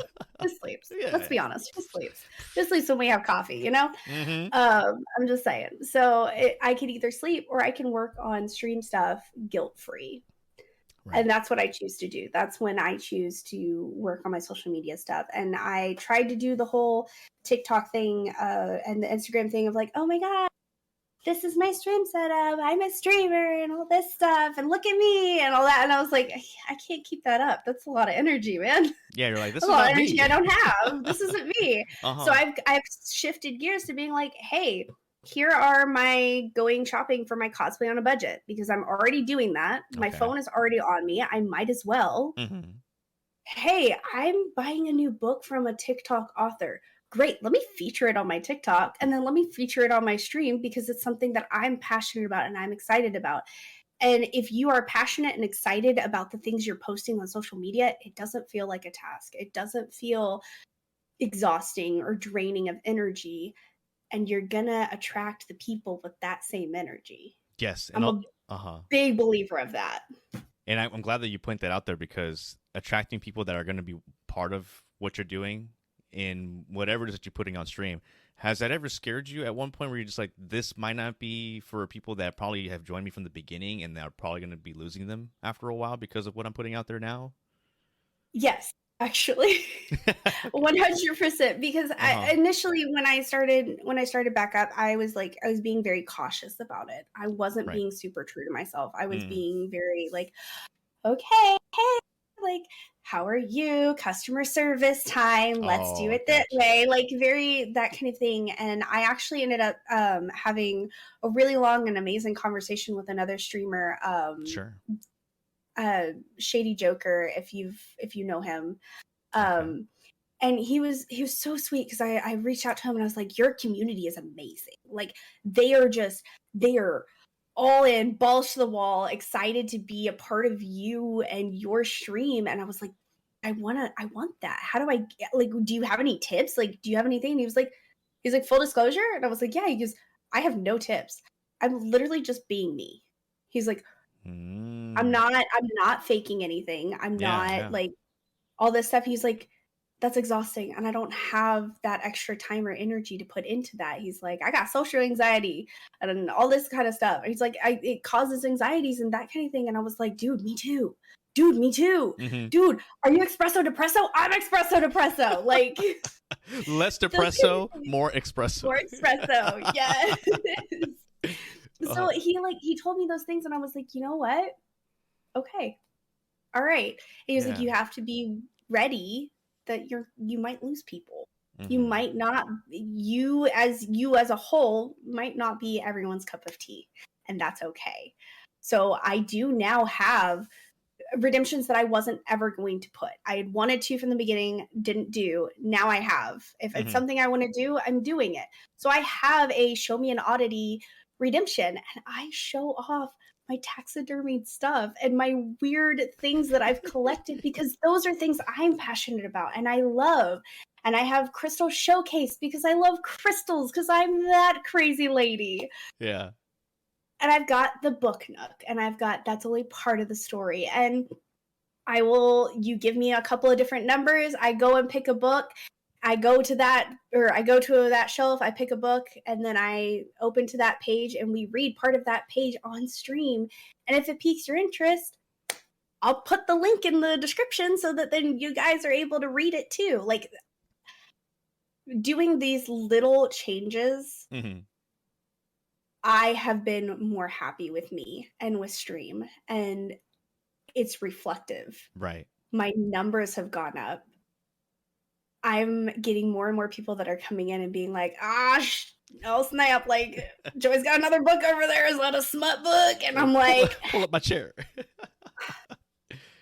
sleeps? Yeah, let's be honest. Who sleeps? Who sleeps when we have coffee? You know. I'm just saying. So I could either sleep or I can work on stream stuff guilt free. Right. And that's what I choose to do. That's when I choose to work on my social media stuff. And I tried to do the whole TikTok thing and the Instagram thing of like, oh my God, this is my stream setup. I'm a streamer and all this stuff. And look at me and all that. And I was like, I can't keep that up. That's a lot of energy, man. Yeah, you're like, this is a lot of energy me. I don't have. This isn't me. So I've shifted gears to being like, hey, here are my going shopping for my cosplay on a budget, because I'm already doing that. My phone is already on me. I might as well. Hey, I'm buying a new book from a TikTok author. Great. Let me feature it on my TikTok, and then let me feature it on my stream, because it's something that I'm passionate about and I'm excited about. And if you are passionate and excited about the things you're posting on social media, it doesn't feel like a task. It doesn't feel exhausting or draining of energy. And you're gonna attract the people with that same energy. Yes. And I'm a big believer of that. And I'm glad that you point that out there, because attracting people that are going to be part of what you're doing in whatever it is that you're putting on stream, has that ever scared you at one point where you're just like, this might not be for people that probably have joined me from the beginning and they're probably going to be losing them after a while because of what I'm putting out there now? Yes. Actually, 100%, because I initially when I started back up, I was being very cautious about it. I wasn't being super true to myself. I was being very like, okay, hey, like, how are you? Customer service time. Let's do it that way. Like very that kind of thing. And I actually ended up having a really long and amazing conversation with another streamer. Shady Joker, if you know him. And he was so sweet, because I reached out to him and I was like, your community is amazing. Like they are all in, balls to the wall, excited to be a part of you and your stream. And I was like, I want that. How do I get, like, do you have any tips? Like, do you have anything? And he was like, full disclosure. And I was like, yeah. He goes, I have no tips. I'm literally just being me. He's like, I'm not faking anything. I'm not like all this stuff. He's like, that's exhausting. And I don't have that extra time or energy to put into that. He's like, I got social anxiety and all this kind of stuff. And he's like, it causes anxieties and that kind of thing. And I was like, dude, me too. Dude, me too. Dude, are you espresso depresso? I'm espresso depresso. Like less depresso, more espresso. More espresso. Yes. So he told me those things, and I was like, you know what? Okay, all right. And he was like, you have to be ready that you might lose people. You might not, you as a whole might not be everyone's cup of tea, and that's okay. So I do now have redemptions that I wasn't ever going to put. I had wanted to from the beginning, didn't do. Now I have. If it's something I want to do, I'm doing it. So I have a show me an oddity redemption, and I show off my taxidermied stuff and my weird things that I've collected because those are things I'm passionate about and I love. And I have crystal showcase because I love crystals because I'm that crazy lady. Yeah. And I've got the book nook, and I've got that's only part of the story. And you give me a couple of different numbers, I go and pick a book. I go to that shelf, I pick a book, and then I open to that page and we read part of that page on stream. And if it piques your interest, I'll put the link in the description so that then you guys are able to read it too. Like, doing these little changes, I have been more happy with me and with stream, and it's reflective. Right. My numbers have gone up. I'm getting more and more people that are coming in and being like, oh snap, like, Joy's got another book over there. Is that a smut book? And I'm like, pull up my chair.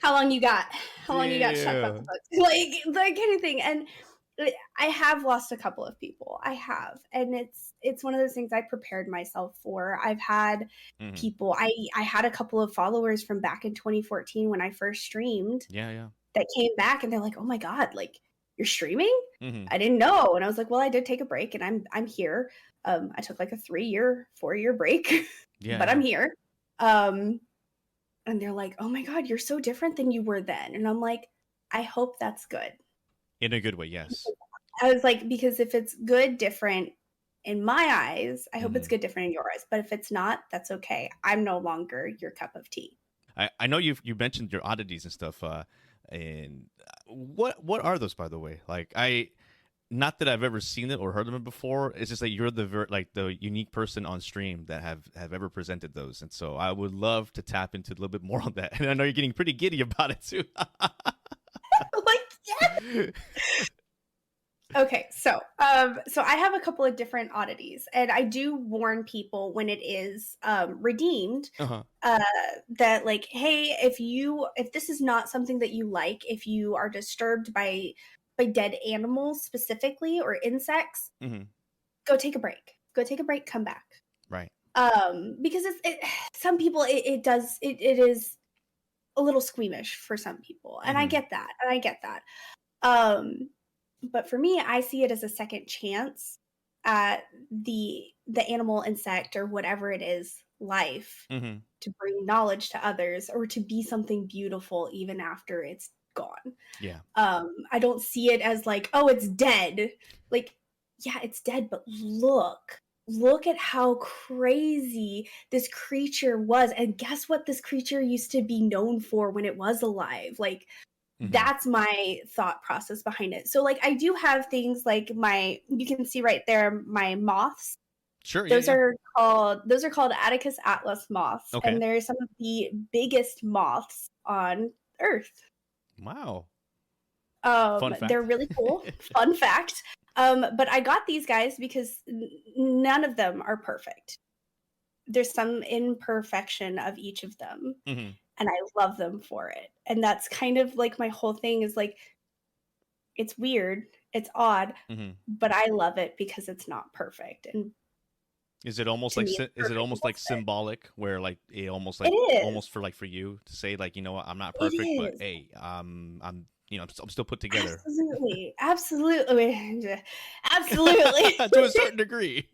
How long you got? How long you got shut up the book? Like that kind of thing. And I have lost a couple of people. I have. And it's one of those things I prepared myself for. I've had people, I had a couple of followers from back in 2014 when I first streamed. Yeah. That came back and they're like, oh my God, like, you're streaming? I didn't know. And I was like, well, I did take a break and I'm here. I took like a 4-year break, but I'm here. And they're like, oh my God, you're so different than you were then. And I'm like, I hope that's good. In a good way, yes. I was like, because if it's good, different in my eyes, I hope it's good, different in your eyes. But if it's not, that's okay. I'm no longer your cup of tea. I know you mentioned your oddities and stuff. And what are those, by the way? Like, not that I've ever seen it or heard of them before. It's just like you're the unique person on stream that have ever presented those. And so I would love to tap into a little bit more on that. And I know you're getting pretty giddy about it too. Like, yes. Okay, so I have a couple of different oddities, and I do warn people when it is redeemed that, like, hey, if this is not something that you like, if you are disturbed by dead animals specifically or insects, go take a break. Come back. Right. Because some people it is a little squeamish for some people, and I get that. But for me, I see it as a second chance at the animal, insect, or whatever it is, life, to bring knowledge to others or to be something beautiful even after it's gone. Yeah. I don't see it as like, oh, it's dead. Like, yeah, it's dead, but look at how crazy this creature was. And guess what this creature used to be known for when it was alive? Like, that's my thought process behind it. So, like, I do have things like you can see right there, my moths. Sure. Those are called Atticus atlas moths. Okay. And they're some of the biggest moths on Earth. Wow. Fun fact. They're really cool. Fun fact. But I got these guys because none of them are perfect. There's some imperfection of each of them. And I love them for it. And that's kind of like my whole thing is like, it's weird, it's odd, but I love it because it's not perfect. And is it almost like symbolic, where like it almost for you to say, like, you know what, I'm not perfect, but hey, I'm still put together. Absolutely. To a certain degree.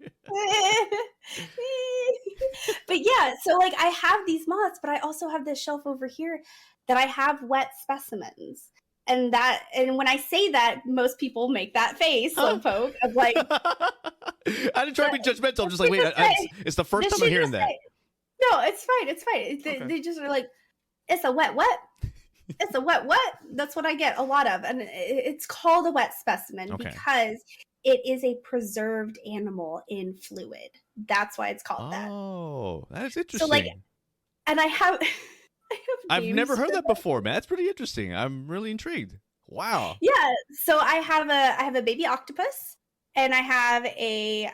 But yeah, so like I have these moths, but I also have this shelf over here that I have wet specimens. And when I say that, most people make that face, Slowpoke, of like, I didn't try to be judgmental. I'm just like, wait, it's the first time I'm hearing that. No, it's fine. They just are like, it's a wet. It's a wet. That's what I get a lot of. And it's called a wet specimen because it is a preserved animal in fluid. That's why it's called that. Oh, that is So like, interesting. and I have I've names never heard for that before, man. That's pretty interesting. I'm really intrigued. Wow. Yeah, so I have a baby octopus, and I have a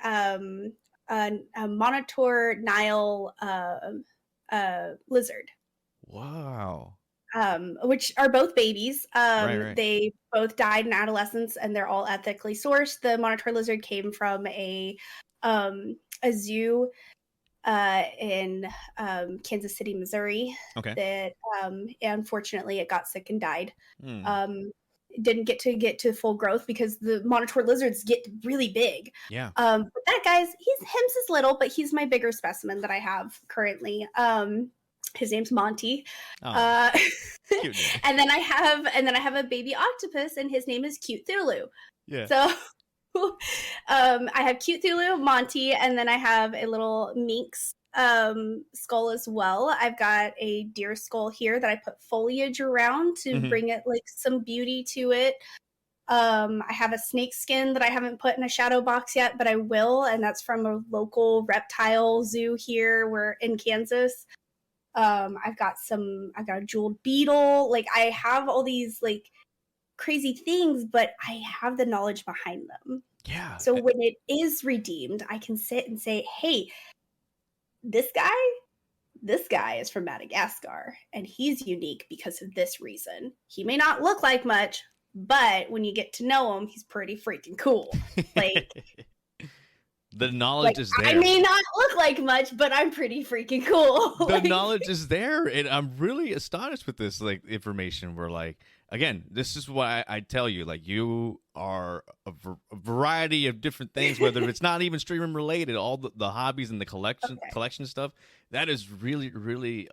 monitor Nile lizard, Wow. which are both babies. Right. They both died in adolescence, and they're all ethically sourced. The monitor lizard came from a zoo in Kansas City, Missouri. Okay. That unfortunately it got sick and died. Hmm. Didn't get to full growth because the monitor lizards get really big. Yeah. But that guy's him's is little, but he's my bigger specimen that I have currently. His name's Monty. Oh, cute name. and then I have a baby octopus, and his name is Cute Thulu. Yeah. So I have Cute Thulu, Monty, and then I have a little minx skull as well. I've got a deer skull here that I put foliage around to bring it like some beauty to it. I have a snake skin that I haven't put in a shadow box yet, but I will, and that's from a local reptile zoo here. We're in Kansas. I've got a jeweled beetle. Like, I have all these like crazy things, but I have the knowledge behind them. Yeah. So when it is redeemed, I can sit and say, hey, this guy is from Madagascar, and he's unique because of this reason. He may not look like much, but when you get to know him, he's pretty freaking cool. Like, the knowledge is there. I may not look like much, but I'm pretty freaking cool. The knowledge is there, and I'm really astonished with this like information. We're like, again, this is what I tell you. Like, you are a variety of different things, whether it's not even streaming related, all the hobbies and the collection stuff. That is really, really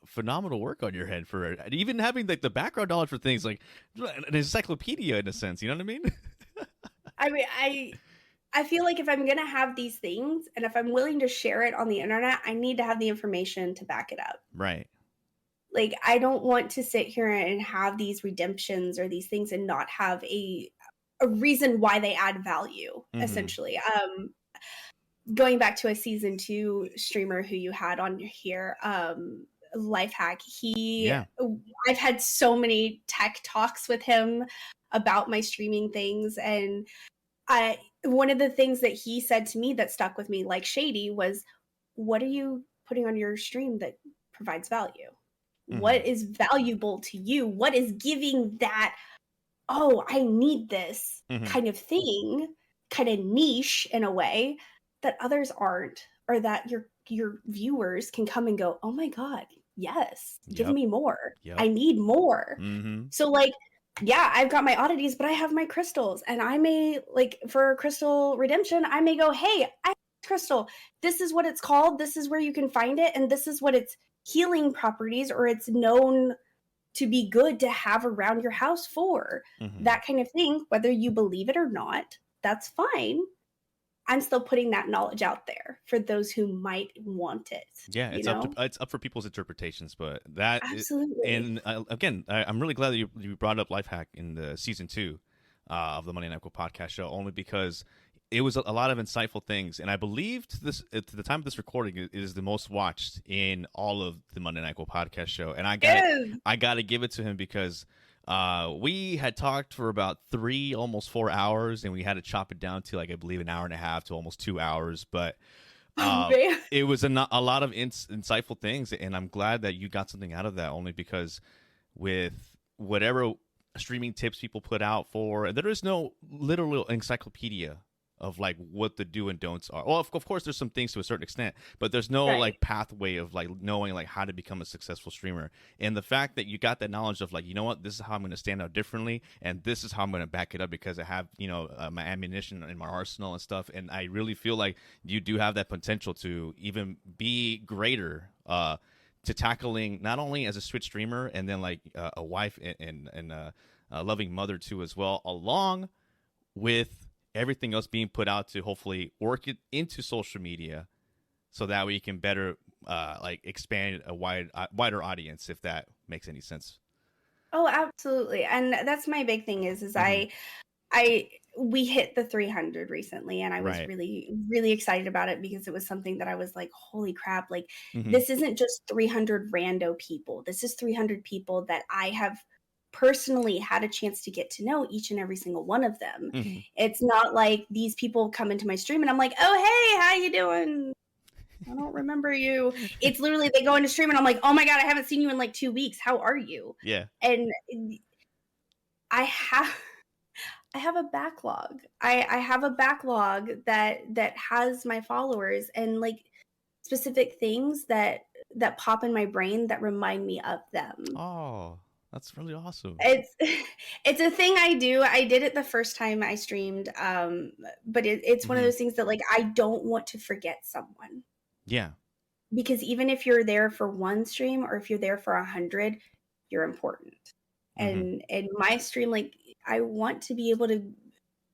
phenomenal work on your head for it. Even having like the background knowledge for things like an encyclopedia in a sense. You know what I mean? I mean, I feel like if I'm going to have these things, and if I'm willing to share it on the internet, I need to have the information to back it up. Right. Like, I don't want to sit here and have these redemptions or these things and not have a reason why they add value, essentially. Going back to a season 2 streamer who you had on here, Lifehack, I've had so many tech talks with him about my streaming things, and one of the things that he said to me that stuck with me like Shady was, what are you putting on your stream that provides value? What is valuable to you? What is giving that, oh, I need this kind of thing, kind of niche in a way that others aren't, or that your viewers can come and go, oh my God, yes, give me more. I need more. So like, yeah, I've got my oddities, but I have my crystals, and I may, like, for crystal redemption, I may go, hey, I have crystal. This is what it's called. This is where you can find it. And this is what its healing properties, or it's known to be good to have around your house for. That kind of thing, whether you believe it or not, that's fine. I'm still putting that knowledge out there for those who might want it. Yeah, it's up for people's interpretations, but that absolutely. And again, I'm really glad that you brought up Lifehack in the season 2 of the Monday Nyquil Podcast Show, only because it was a lot of insightful things, and I believe to the time of this recording, it is the most watched in all of the Monday Nyquil Podcast Show, and I got to give it to him because we had talked for about 3, almost 4 hours, and we had to chop it down to, like, I believe, an hour and a half to almost 2 hours. But it was a lot of insightful things, and I'm glad that you got something out of that, only because with whatever streaming tips people put out there is no literal encyclopedia of like what the do and don'ts are. Well, of course, there's some things to a certain extent, but there's no like pathway of like knowing like how to become a successful streamer. And the fact that you got that knowledge of like, you know what, this is how I'm going to stand out differently, and this is how I'm going to back it up because I have, my ammunition in my arsenal and stuff. And I really feel like you do have that potential to even be greater, to tackling not only as a Switch streamer and then like a wife and a loving mother too as well, along with everything else being put out to hopefully work it into social media so that way you can better like expand a wider audience, if that makes any sense. Oh, absolutely. And that's my big thing is I we hit the 300 recently, and I was Right. really, really excited about it because it was something that I was like, holy crap, like Mhm. this isn't just 300 rando people. This is 300 people that I have personally had a chance to get to know, each and every single one of them. Mhm. It's not like these people come into my stream and I'm like, oh, hey, how you doing? I don't remember you. It's literally they go into stream and I'm like, oh my God, I haven't seen you in like 2 weeks. How are you? Yeah. And I have a backlog. I have a backlog that has my followers and like specific things that pop in my brain that remind me of them. Oh, that's really awesome. It's it's a thing I do. I did it the first time I streamed, but it's one of Mhm. those things that like I don't want to forget someone. Yeah. Because even if you're there for one stream or if you're there for 100, you're important. Mhm. And my stream, like I want to be able to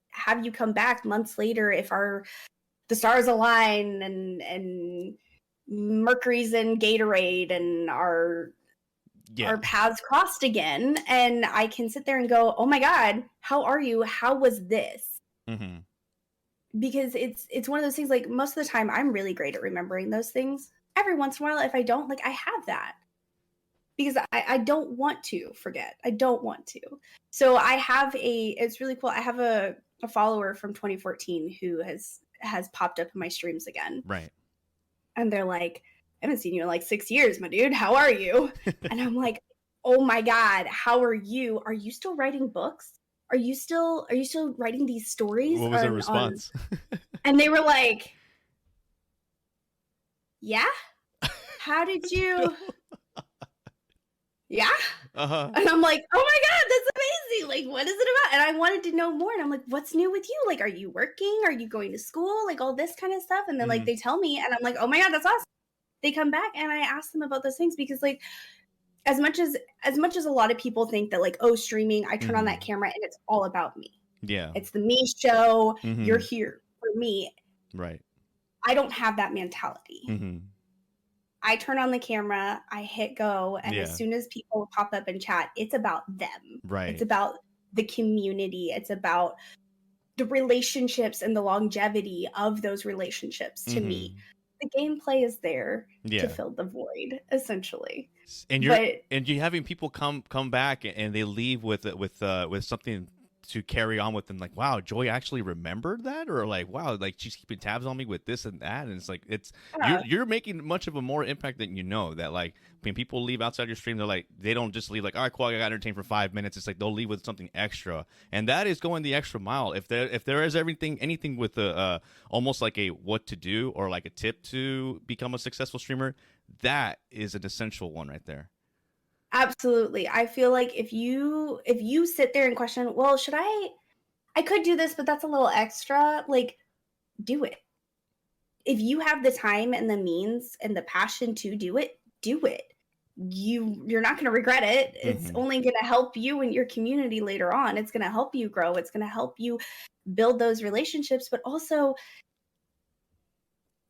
have you come back months later if the stars align and Mercury's in Gatorade and our Yeah. paths crossed again, and I can sit there and go, oh my God, how are you? How was this? Mhm. Because it's one of those things, like most of the time I'm really great at remembering those things. Every once in a while, if I don't, like I have that. Because I don't want to forget. I don't want to. So it's really cool. I have a follower from 2014 who has popped up in my streams again. Right. And they're like, I haven't seen you in like 6 years, my dude. How are you? And I'm like, oh my God, how are you? Are you still writing books? Are you still writing these stories? What was their response? And they were like, yeah? How did you? Yeah? Uh-huh. And I'm like, oh my God, that's amazing. Like, what is it about? And I wanted to know more. And I'm like, what's new with you? Like, are you working? Are you going to school? Like all this kind of stuff. And then like they tell me, and I'm like, oh my God, that's awesome. They come back and I ask them about those things because like as much as a lot of people think that like, oh, streaming, I turn on that camera and it's all about me. Yeah. It's the me show. Mhm. You're here for me. Right. I don't have that mentality. Mhm. I turn on the camera, I hit go, and Yeah. as soon as people pop up and chat, it's about them. Right. It's about the community. It's about the relationships and the longevity of those relationships to me. The gameplay is there Yeah. to fill the void, essentially. And you're having people come back and they leave with something to carry on with, and like, wow, Joy actually remembered that, or like, wow, like she's keeping tabs on me with this and that, and it's like you're making much of a more impact than you know. That like when people leave outside your stream, they're like, they don't just leave like, all right, cool, I got entertained for 5 minutes. It's like they'll leave with something extra, and that is going the extra mile. If there is anything with a almost like a what to do or like a tip to become a successful streamer, that is an essential one right there. Absolutely. I feel like if you sit there and question, well, should I could do this, but that's a little extra, like do it. If you have the time and the means and the passion to do it, do it. You're not going to regret it. It's only going to help you and your community later on. It's going to help you grow. It's going to help you build those relationships, but also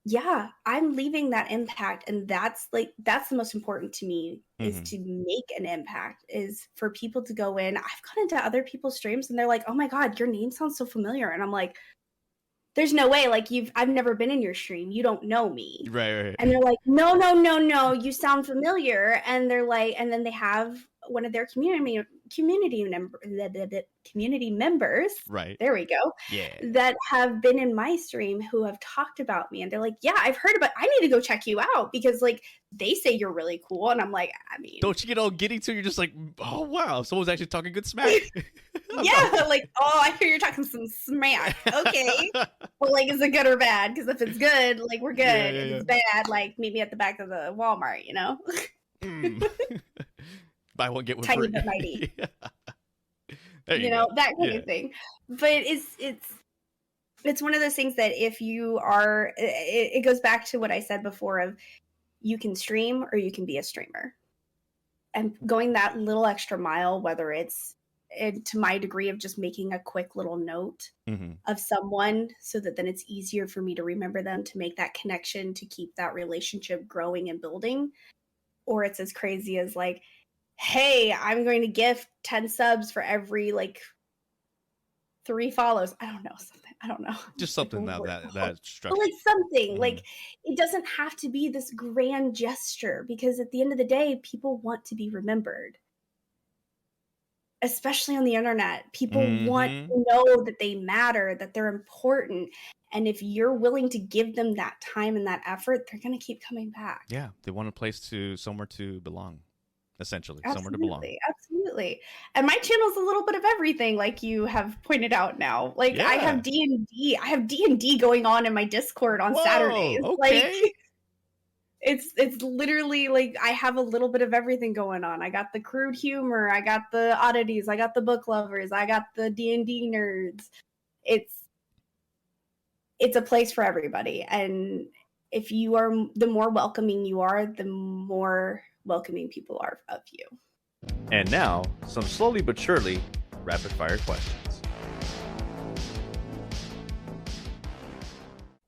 yeah, I'm leaving that impact, and that's the most important to me is to make an impact, is for people to go in. I've gone into other people's streams and they're like, oh my God, your name sounds so familiar. And I'm like, there's no way, like I've never been in your stream. You don't know me. Right. And they're like, no, you sound familiar. And they're like, and then they have one of their community members. Right. There we go. Yeah. That have been in my stream who have talked about me, and they're like, yeah, I've heard about, I need to go check you out because like they say you're really cool. And I'm like, I mean, don't you get all giddy too? You're just like, oh wow, someone's actually talking good smack. yeah, like, oh, I hear you're talking some smack. Okay. Well, like, is it good or bad? Because if it's good, like, we're good. If it's bad, like, meet me at the back of the Walmart, you know? Buy one, get one Tiny free. but mighty. You know, go. that kind of thing. But it's one of those things that if you are, it goes back to what I said before of you can stream or you can be a streamer. And going that little extra mile, whether it's to my degree of just making a quick little note of someone so that then it's easier for me to remember them, to make that connection, to keep that relationship growing and building. Or it's as crazy as like, hey, I'm going to gift 10 subs for every like 3 follows. I don't know, something. I don't know. Just something that struck. But like something, Mhm. like it doesn't have to be this grand gesture, because at the end of the day, people want to be remembered. Especially on the internet, people want Mhm. to know that they matter, that they're important. And if you're willing to give them that time and that effort, they're going to keep coming back. Yeah, they want a place somewhere to belong, essentially, somewhere to belong. Absolutely. And my channel's a little bit of everything, like you have pointed out now. Like I Yeah. have D&D. I have D&D going on in my Discord on Whoa, Saturdays. Like okay. it's literally like I have a little bit of everything going on. I got the crude humor, I got the oddities, I got the book lovers, I got the D&D nerds. It's a place for everybody. And if you are, the more welcoming you are, the more welcoming people are of you. And now, some slowly but surely rapid fire questions.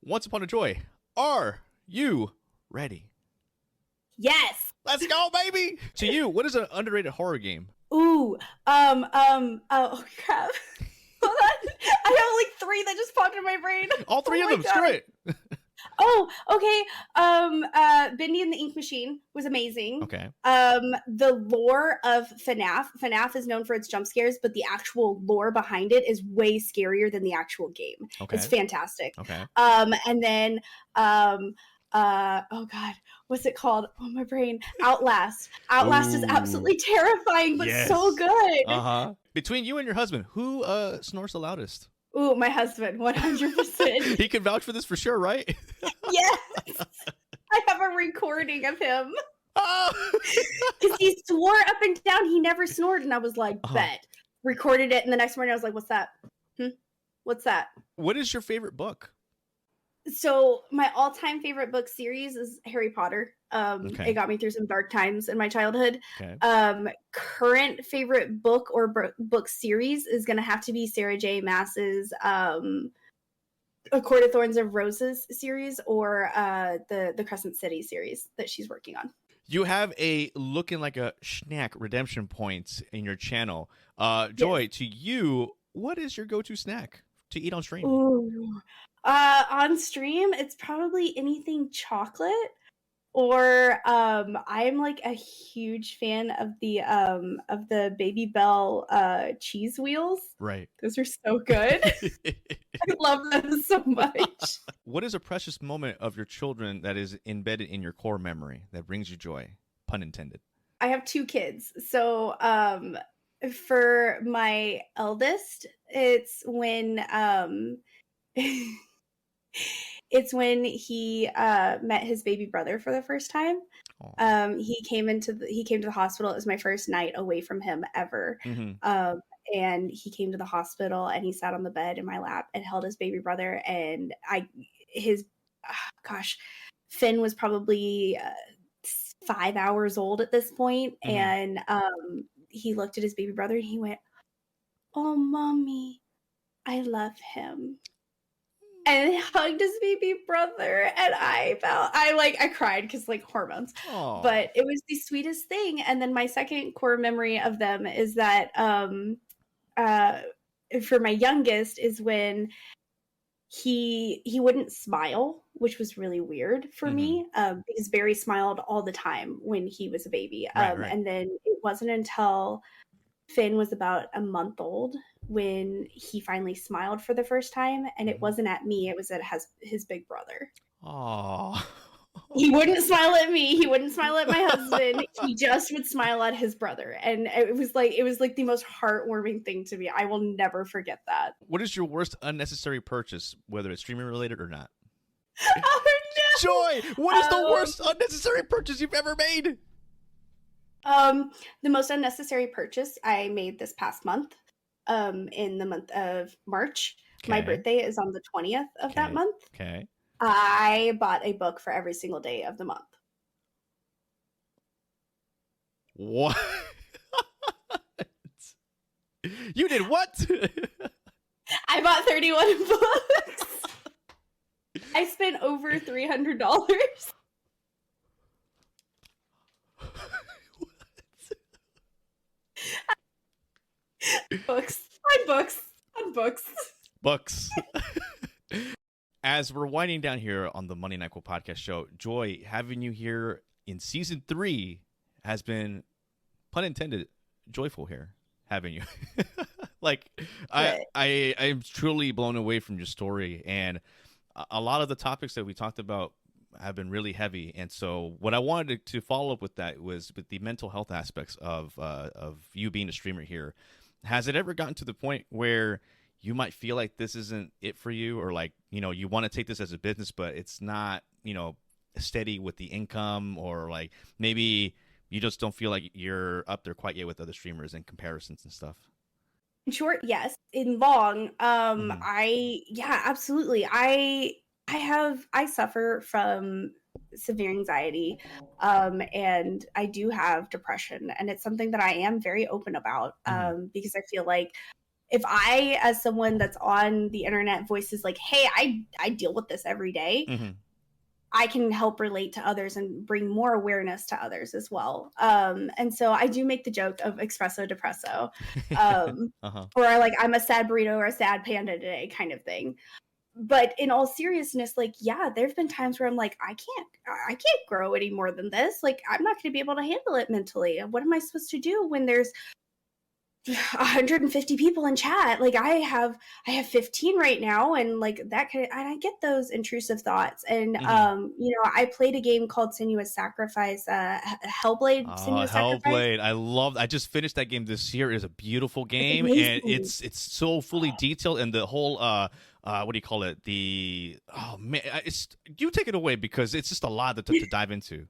Once Upon a Joy, are you ready? Yes. Let's go, baby. To you, what is an underrated horror game? Ooh. Oh crap. Hold on. I have like 3 that just popped in my brain. All 3 Oh of my them. God. Screw it. Oh, okay. Bendy and the Ink Machine was amazing. Okay. The lore of FNAF is known for its jump scares, but the actual lore behind it is way scarier than the actual game. Okay. It's fantastic. Okay. And then oh god, what's it called? Oh, my brain. Outlast. Outlast is absolutely terrifying, but so good. Uh-huh. Between you and your husband, who snores the loudest? Ooh, my husband, 100%. He can vouch for this for sure, right? Yes. I have a recording of him. Oh. Because he swore up and down he never snored, and I was like, bet. Recorded it, and the next morning I was like, what's that? What's that? What is your favorite book? So my all-time favorite book series is Harry Potter. It got me through some dark times in my childhood. Okay. Current favorite book or book series is going to have to be Sarah J. Maas's A Court of Thorns and Roses series, or the Crescent City series that she's working on. You have a looking like a snack redemption points in your channel. Joy, to you, what is your go-to snack to eat on stream? Ooh. On stream, it's probably anything chocolate, or I'm like a huge fan of the Baby Bell cheese wheels. Right. Those are so good. I love them so much. What is a precious moment of your children that is embedded in your core memory that brings you joy? Pun intended. I have 2 kids. So for my eldest, it's when he met his baby brother for the first time. He came to the hospital. It was my first night away from him ever. Mm-hmm. And he came to the hospital and he sat on the bed in my lap and held his baby brother. And Finn was probably 5 hours old at this point. Mm-hmm. And he looked at his baby brother and he went, "Oh, mommy, I love him." And hugged his baby brother, and I cried because like hormones. Aww. But it was the sweetest thing. And then my second core memory of them is that for my youngest is when he wouldn't smile, which was really weird for me, because Barry smiled all the time when he was a baby. Right. And then it wasn't until Finn was about a month old when he finally smiled for the first time, and it wasn't at me, it was at his big brother. Oh. He wouldn't smile at me, he wouldn't smile at my husband, he just would smile at his brother, and it was like the most heartwarming thing to me. I will never forget that. What is your worst unnecessary purchase, whether it's streaming related or not? Oh no! Joy, what is the worst unnecessary purchase you've ever made? The most unnecessary purchase I made this past month, in the month of March. My birthday is on the 20th of that month. Okay. I bought a book for every single day of the month. What? You did what? I bought 31 books. I spent over $300. Books. My books. On books. Books. As we're winding down here on the Monday Nyquil Podcast Show, Joy, having you here in season 3 has been, pun intended, joyful here, having you. Like, I'm truly blown away from your story, and a lot of the topics that we talked about have been really heavy. And so what I wanted to follow up with that was with the mental health aspects of you being a streamer here. Has it ever gotten to the point where you might feel like this isn't it for you, or like, you know, you want to take this as a business, but it's not, you know, steady with the income, or like maybe you just don't feel like you're up there quite yet with other streamers in comparisons and stuff? In short, yes. In long, Mhm. absolutely. I suffer from severe anxiety, and I do have depression, and it's something that I am very open about, because I feel like if I, as someone that's on the internet, voices like, hey, I deal with this every day, I can help relate to others and bring more awareness to others as well. And so I do make the joke of espresso depresso, or like I'm a sad burrito or a sad panda today kind of thing. But in all seriousness, like, yeah, there've been times where I'm like, I can't grow any more than this. Like, I'm not going to be able to handle it mentally. What am I supposed to do when there's 150 people in chat? Like, I have 15 right now, and like that and I get those intrusive thoughts. And you know, I played a game called Sinuous Sacrifice, Hellblade. Sinuous Sacrifice. I just finished that game this year. It is a beautiful game, It's and it's so fully detailed, and the whole what do you call it? Oh man, you take it away, because it's just a lot to dive into.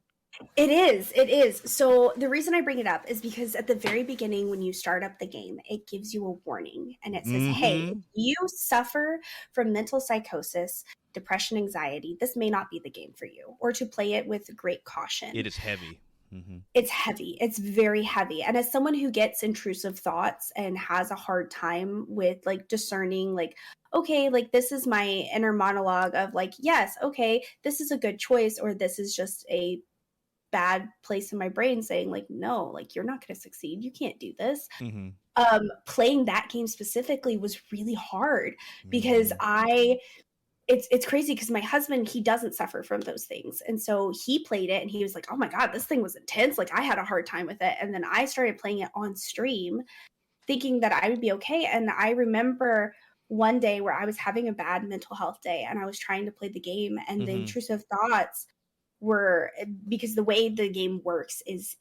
It is. So the reason I bring it up is because at the very beginning, when you start up the game, it gives you a warning, and it says, hey, if you suffer from mental psychosis, depression, anxiety, this may not be the game for you, or to play it with great caution. It is heavy. It's heavy. It's very heavy. And as someone who gets intrusive thoughts and has a hard time with like discerning, like, okay, like this is my inner monologue of like, yes, okay, this is a good choice, or this is just a bad place in my brain saying like, no, like you're not going to succeed, you can't do this. Playing that game specifically was really hard, because it's crazy, because my husband, he doesn't suffer from those things, and so he played it and he was like, oh my god, this thing was intense, like I had a hard time with it. And then I started playing it on stream thinking that I would be okay. And I remember one day where I was having a bad mental health day, and I was trying to play the game, and the intrusive thoughts were, because the way the game works is,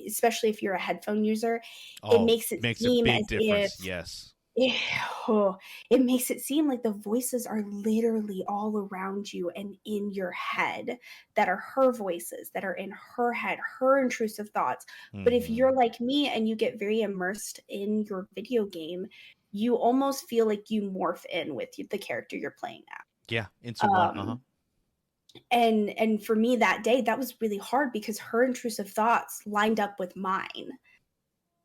especially if you're a headphone user, it makes it seem a big as difference. if, Yes. It makes it seem like the voices are literally all around you and in your head, that are her voices, that are in her head, her intrusive thoughts. But if you're like me and you get very immersed in your video game, you almost feel like you morph in with the character you're playing at. Yeah, into one. And for me that day, that was really hard, because her intrusive thoughts lined up with mine.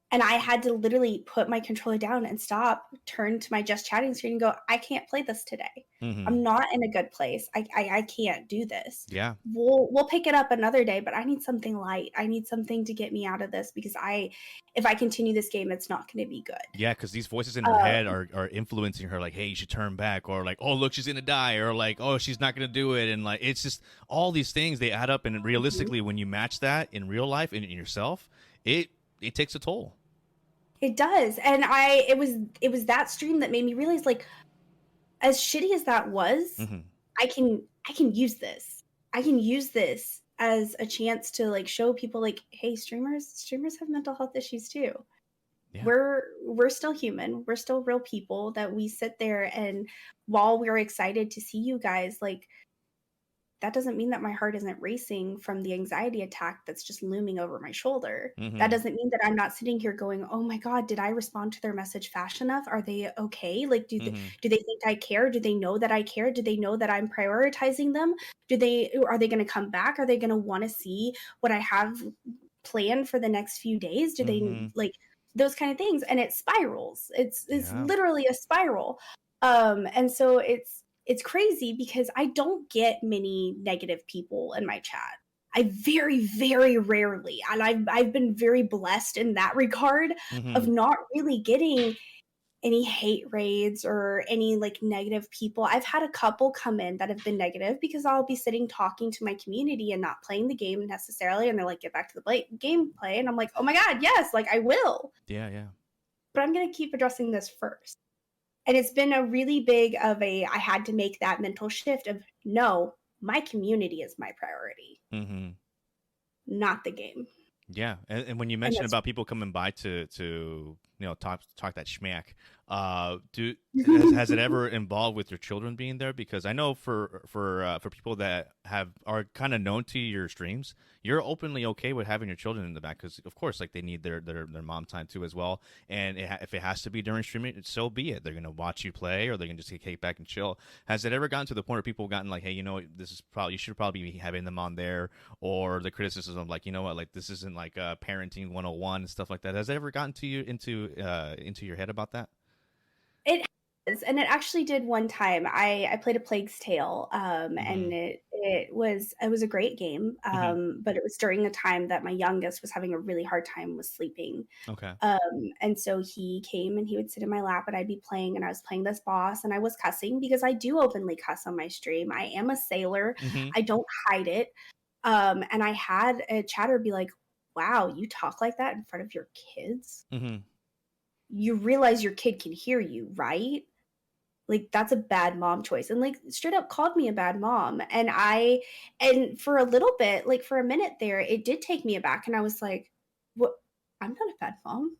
And I had to literally put my controller down and stop, turn to my just chatting screen and go, I can't play this today. I'm not in a good place. I can't do this. Yeah. We'll pick it up another day, but I need something light. I need something to get me out of this, because if I continue this game, it's not going to be good. Yeah, because these voices in her head are influencing her, like, hey, you should turn back, or like, oh, look, she's gonna die, or like, oh, she's not gonna do it. And like, it's just all these things, they add up, and realistically, when you match that in real life and in yourself, it takes a toll. It does. And it was that stream that made me realize, like, as shitty as that was, I can use this. I can use this as a chance to like show people like, hey, streamers have mental health issues too. Yeah. We're still human. We're still real people that we sit there, and while we're excited to see you guys, like, that doesn't mean that my heart isn't racing from the anxiety attack that's just looming over my shoulder. That doesn't mean that I'm not sitting here going, oh my God, did I respond to their message fast enough? Are they okay? Like, do they think I care? Do they know that I care? Do they know that I'm prioritizing them? Are they going to come back? Are they going to want to see what I have planned for the next few days? Do they like those kind of things? And it spirals. It's literally a spiral. And so it's crazy, because I don't get many negative people in my chat. I very, very rarely, and I've been very blessed in that regard of not really getting any hate raids or any like negative people. I've had a couple come in that have been negative because I'll be sitting talking to my community and not playing the game necessarily, and they're like, get back to the gameplay, and I'm like, oh my god, yes, like I will. Yeah. But I'm going to keep addressing this first. And it's been a really big I had to make that mental shift of, no, my community is my priority, Mm-hmm. not the game. Yeah, and when you mentioned about people coming by to talk that schmack, has it ever involved with your children being there? Because I know for people that are kind of known to your streams, you're openly okay with having your children in the back because of course like they need their mom time too as well. And if it has to be during streaming, so be it. They're gonna watch you play or they're gonna just kick back and chill. Has it ever gotten to the point where people have gotten like, hey, this is probably you should probably be having them on there, or the criticism of like, like this isn't like parenting 101 and stuff like that? Has it ever gotten to you into your head about that? It has, and it actually did one time. I played a Plague's Tale, and it was a great game, but it was during a time that my youngest was having a really hard time with sleeping. Okay. And so he came and he would sit in my lap and I'd be playing, and I was playing this boss and I was cussing because I do openly cuss on my stream. I am a sailor. I don't hide it. And I had a chatter be like, wow, you talk like that in front of your kids? You realize your kid can hear you, right? Like, that's a bad mom choice. And like straight up called me a bad mom. And for a little bit, like for a minute there, it did take me aback. And I was like, what? I'm not a bad mom.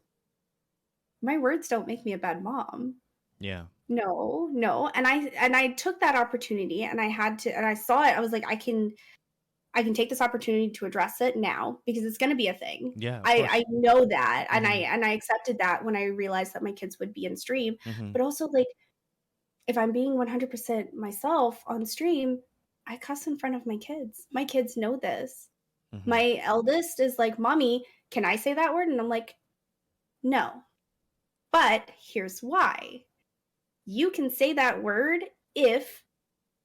My words don't make me a bad mom. Yeah. No. And I took that opportunity and I saw it. I was like, I can take this opportunity to address it now because it's going to be a thing. Yeah, I know that. And I accepted that when I realized that my kids would be in stream, but also like, if I'm being 100% myself on stream, I cuss in front of my kids. My kids know this. My eldest is like, Mommy, can I say that word? And I'm like, no, but here's why. You can say that word if,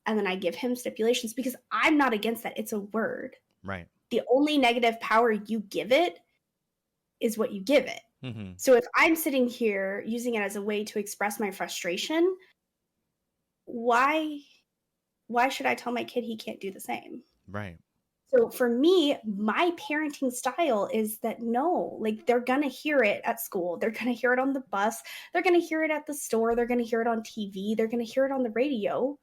and then I give him stipulations because I'm not against that. It's a word. Right. The only negative power you give it is what you give it. So if I'm sitting here using it as a way to express my frustration, why should I tell my kid he can't do the same? Right. So for me, my parenting style is that no, like they're going to hear it at school. They're going to hear it on the bus. They're going to hear it at the store. They're going to hear it on TV. They're going to hear it on the radio.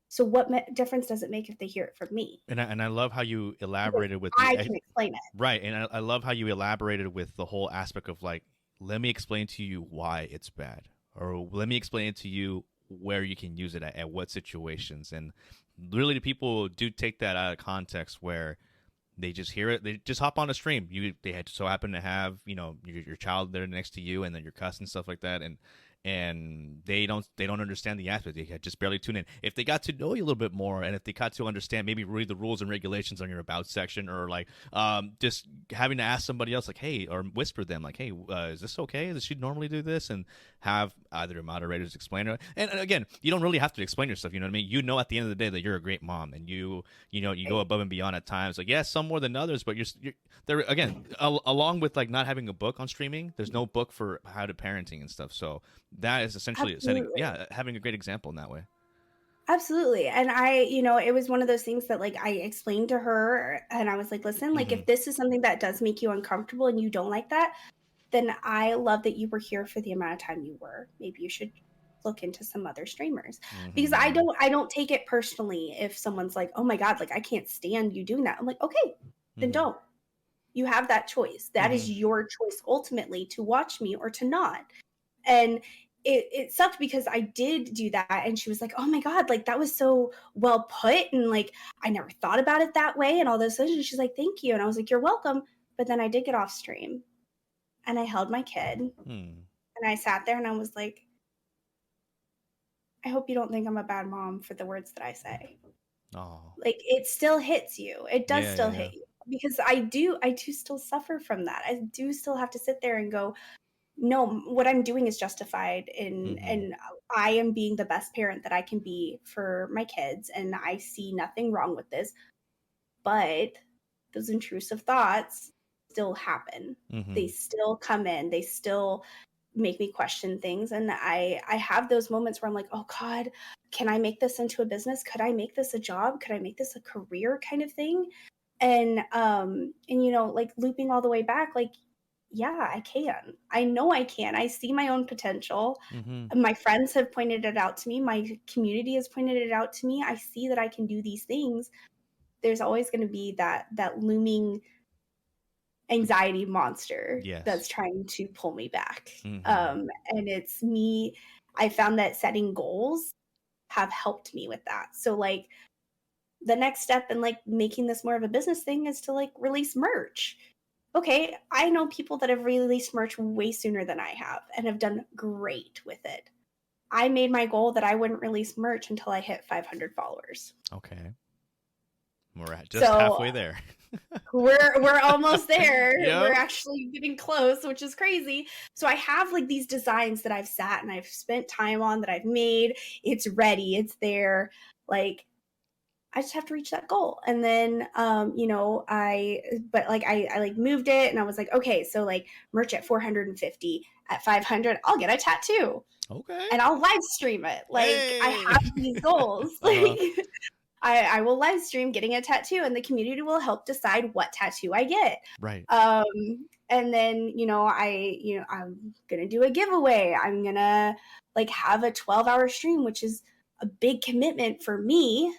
So what difference does it make if they hear it from me? And I love how you elaborated with I can explain it. Right. And I love how you elaborated with the whole aspect of like, let me explain to you why it's bad, or let me explain to you where you can use it at what situations. And really the people do take that out of context where they just hear it, they just hop on a stream. They had so happen to have, your child there next to you and then your cuss and stuff like that. And they don't understand the aspect. They had just barely tune in. If they got to know you a little bit more, and if they got to understand, maybe read the rules and regulations on your about section, or like just having to ask somebody else, like, hey, or whisper them, like, hey, is this okay? Does she normally do this? And have either moderators explain it. And again, you don't really have to explain yourself. You know what I mean? You know, at the end of the day, that you're a great mom, and you go above and beyond at times. Like, yes, some more than others, but you're there again. Along with like not having a book on streaming, there's no book for how to parenting and stuff. So that is essentially having a great example in that way. Absolutely. And it was one of those things that like I explained to her and I was like, listen, like if this is something that does make you uncomfortable and you don't like that, then I love that you were here for the amount of time you were. Maybe you should look into some other streamers, because I don't take it personally if someone's like, oh my God, like I can't stand you doing that. I'm like, okay, then don't. You have that choice. That is your choice ultimately, to watch me or to not. And it sucked because I did do that. And she was like, oh my God, like that was so well put. And like, I never thought about it that way and all those things. And she's like, thank you. And I was like, you're welcome. But then I did get off stream and I held my kid and I sat there and I was like, I hope you don't think I'm a bad mom for the words that I say. Oh, like it still hits you. It does hit you, because I do still suffer from that. I do still have to sit there and go, no, what I'm doing is justified, and I am being the best parent that I can be for my kids, and I see nothing wrong with this. But those intrusive thoughts still happen. They still come in. They still make me question things. And I have those moments where I'm like, oh God, can I make this into a business? Could I make this a job? Could I make this a career kind of thing? And you know, like looping all the way back, like, yeah, I can. I know I can. I see my own potential. Mm-hmm. My friends have pointed it out to me. My community has pointed it out to me. I see that I can do these things. There's always going to be that looming anxiety monster Yes. that's trying to pull me back. Mm-hmm. And it's me. I found that setting goals have helped me with that. So like the next step in like making this more of a business thing is to like release merch. Okay, I know people that have released merch way sooner than I have and have done great with it. I made my goal that I wouldn't release merch until I hit 500 followers. Okay. We're at just So halfway there. we're almost there. Yep. We're actually getting close, which is crazy. So I have like these designs that I've sat and I've spent time on, that I've made. It's ready. It's there. Like I just have to reach that goal. And then, you know, I like moved it and I was like, okay, so like merch at 450, at 500, I'll get a tattoo. Okay. And I'll live stream it. Like Hey! I have these goals. Like I will live stream getting a tattoo and the community will help decide what tattoo I get. Right. And then, you know, I'm going to do a giveaway. I'm going to like have a 12-hour stream, which is a big commitment for me.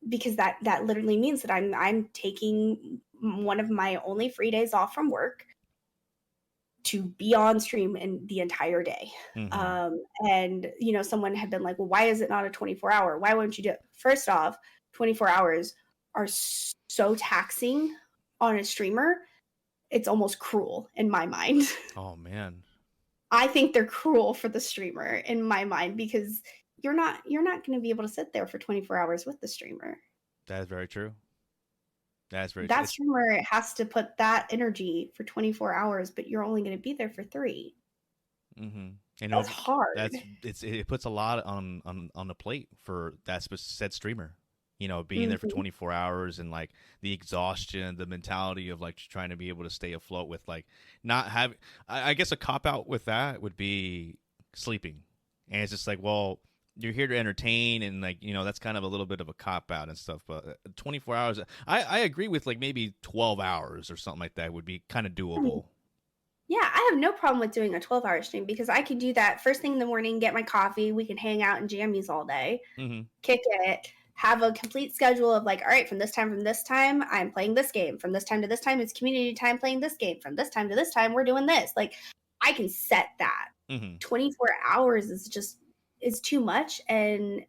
Because that literally means that I'm taking one of my only free days off from work to be on stream in the entire day. Mm-hmm. And you know, someone had been like, well, why is it not a 24-hour? Why wouldn't you do it? First off, 24 hours are so taxing on a streamer. It's almost cruel in my mind. Oh man. I think they're cruel for the streamer in my mind, because you're not going to be able to sit there for 24 hours with the streamer. That is very true. That's very that true. streamer has to put that energy for 24 hours, but you're only going to be there for 3. Mm-hmm. And that's hard. It puts a lot on the plate for that said streamer. You know, being there for 24 hours and like the exhaustion, the mentality of like trying to be able to stay afloat with like not having. I guess a cop out with that would be sleeping, and it's just like, well, you're here to entertain, and like, you know, that's kind of a little bit of a cop out and stuff. But 24 hours, I agree with like maybe 12 hours or something like that would be kind of doable. Yeah, I have no problem with doing a 12-hour stream, because I could do that first thing in the morning, get my coffee, we can hang out in jammies all day, kick it, have a complete schedule of like, all right, from this time, I'm playing this game. From this time to this time, it's community time playing this game. From this time to this time, we're doing this. Like, I can set that. 24 hours is too much, and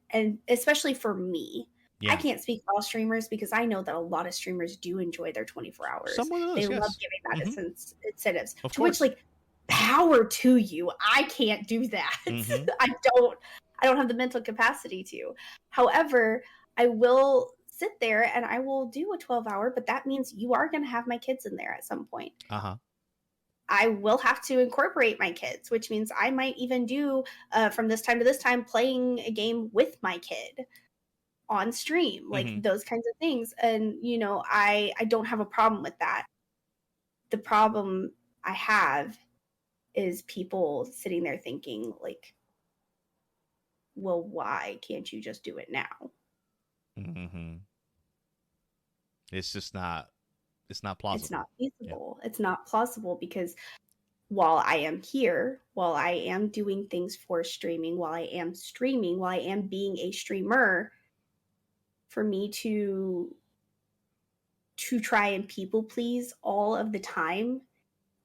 especially for me. Yeah. I can't speak for all streamers, because I know that a lot of streamers do enjoy their 24 hours. They love giving that incentives. To which, like, power to you. I can't do that. I don't have the mental capacity to. However, I will sit there and I will do a 12-hour, but that means you are going to have my kids in there at some point. I will have to incorporate my kids, which means I might even do from this time to this time playing a game with my kid on stream, like those kinds of things. And, you know, I don't have a problem with that. The problem I have is people sitting there thinking like, well, why can't you just do it now? It's just not. It's not plausible. It's not feasible. Yeah. It's not plausible, because while I am here, while I am doing things for streaming, while I am streaming, while I am being a streamer, for me to try and people please all of the time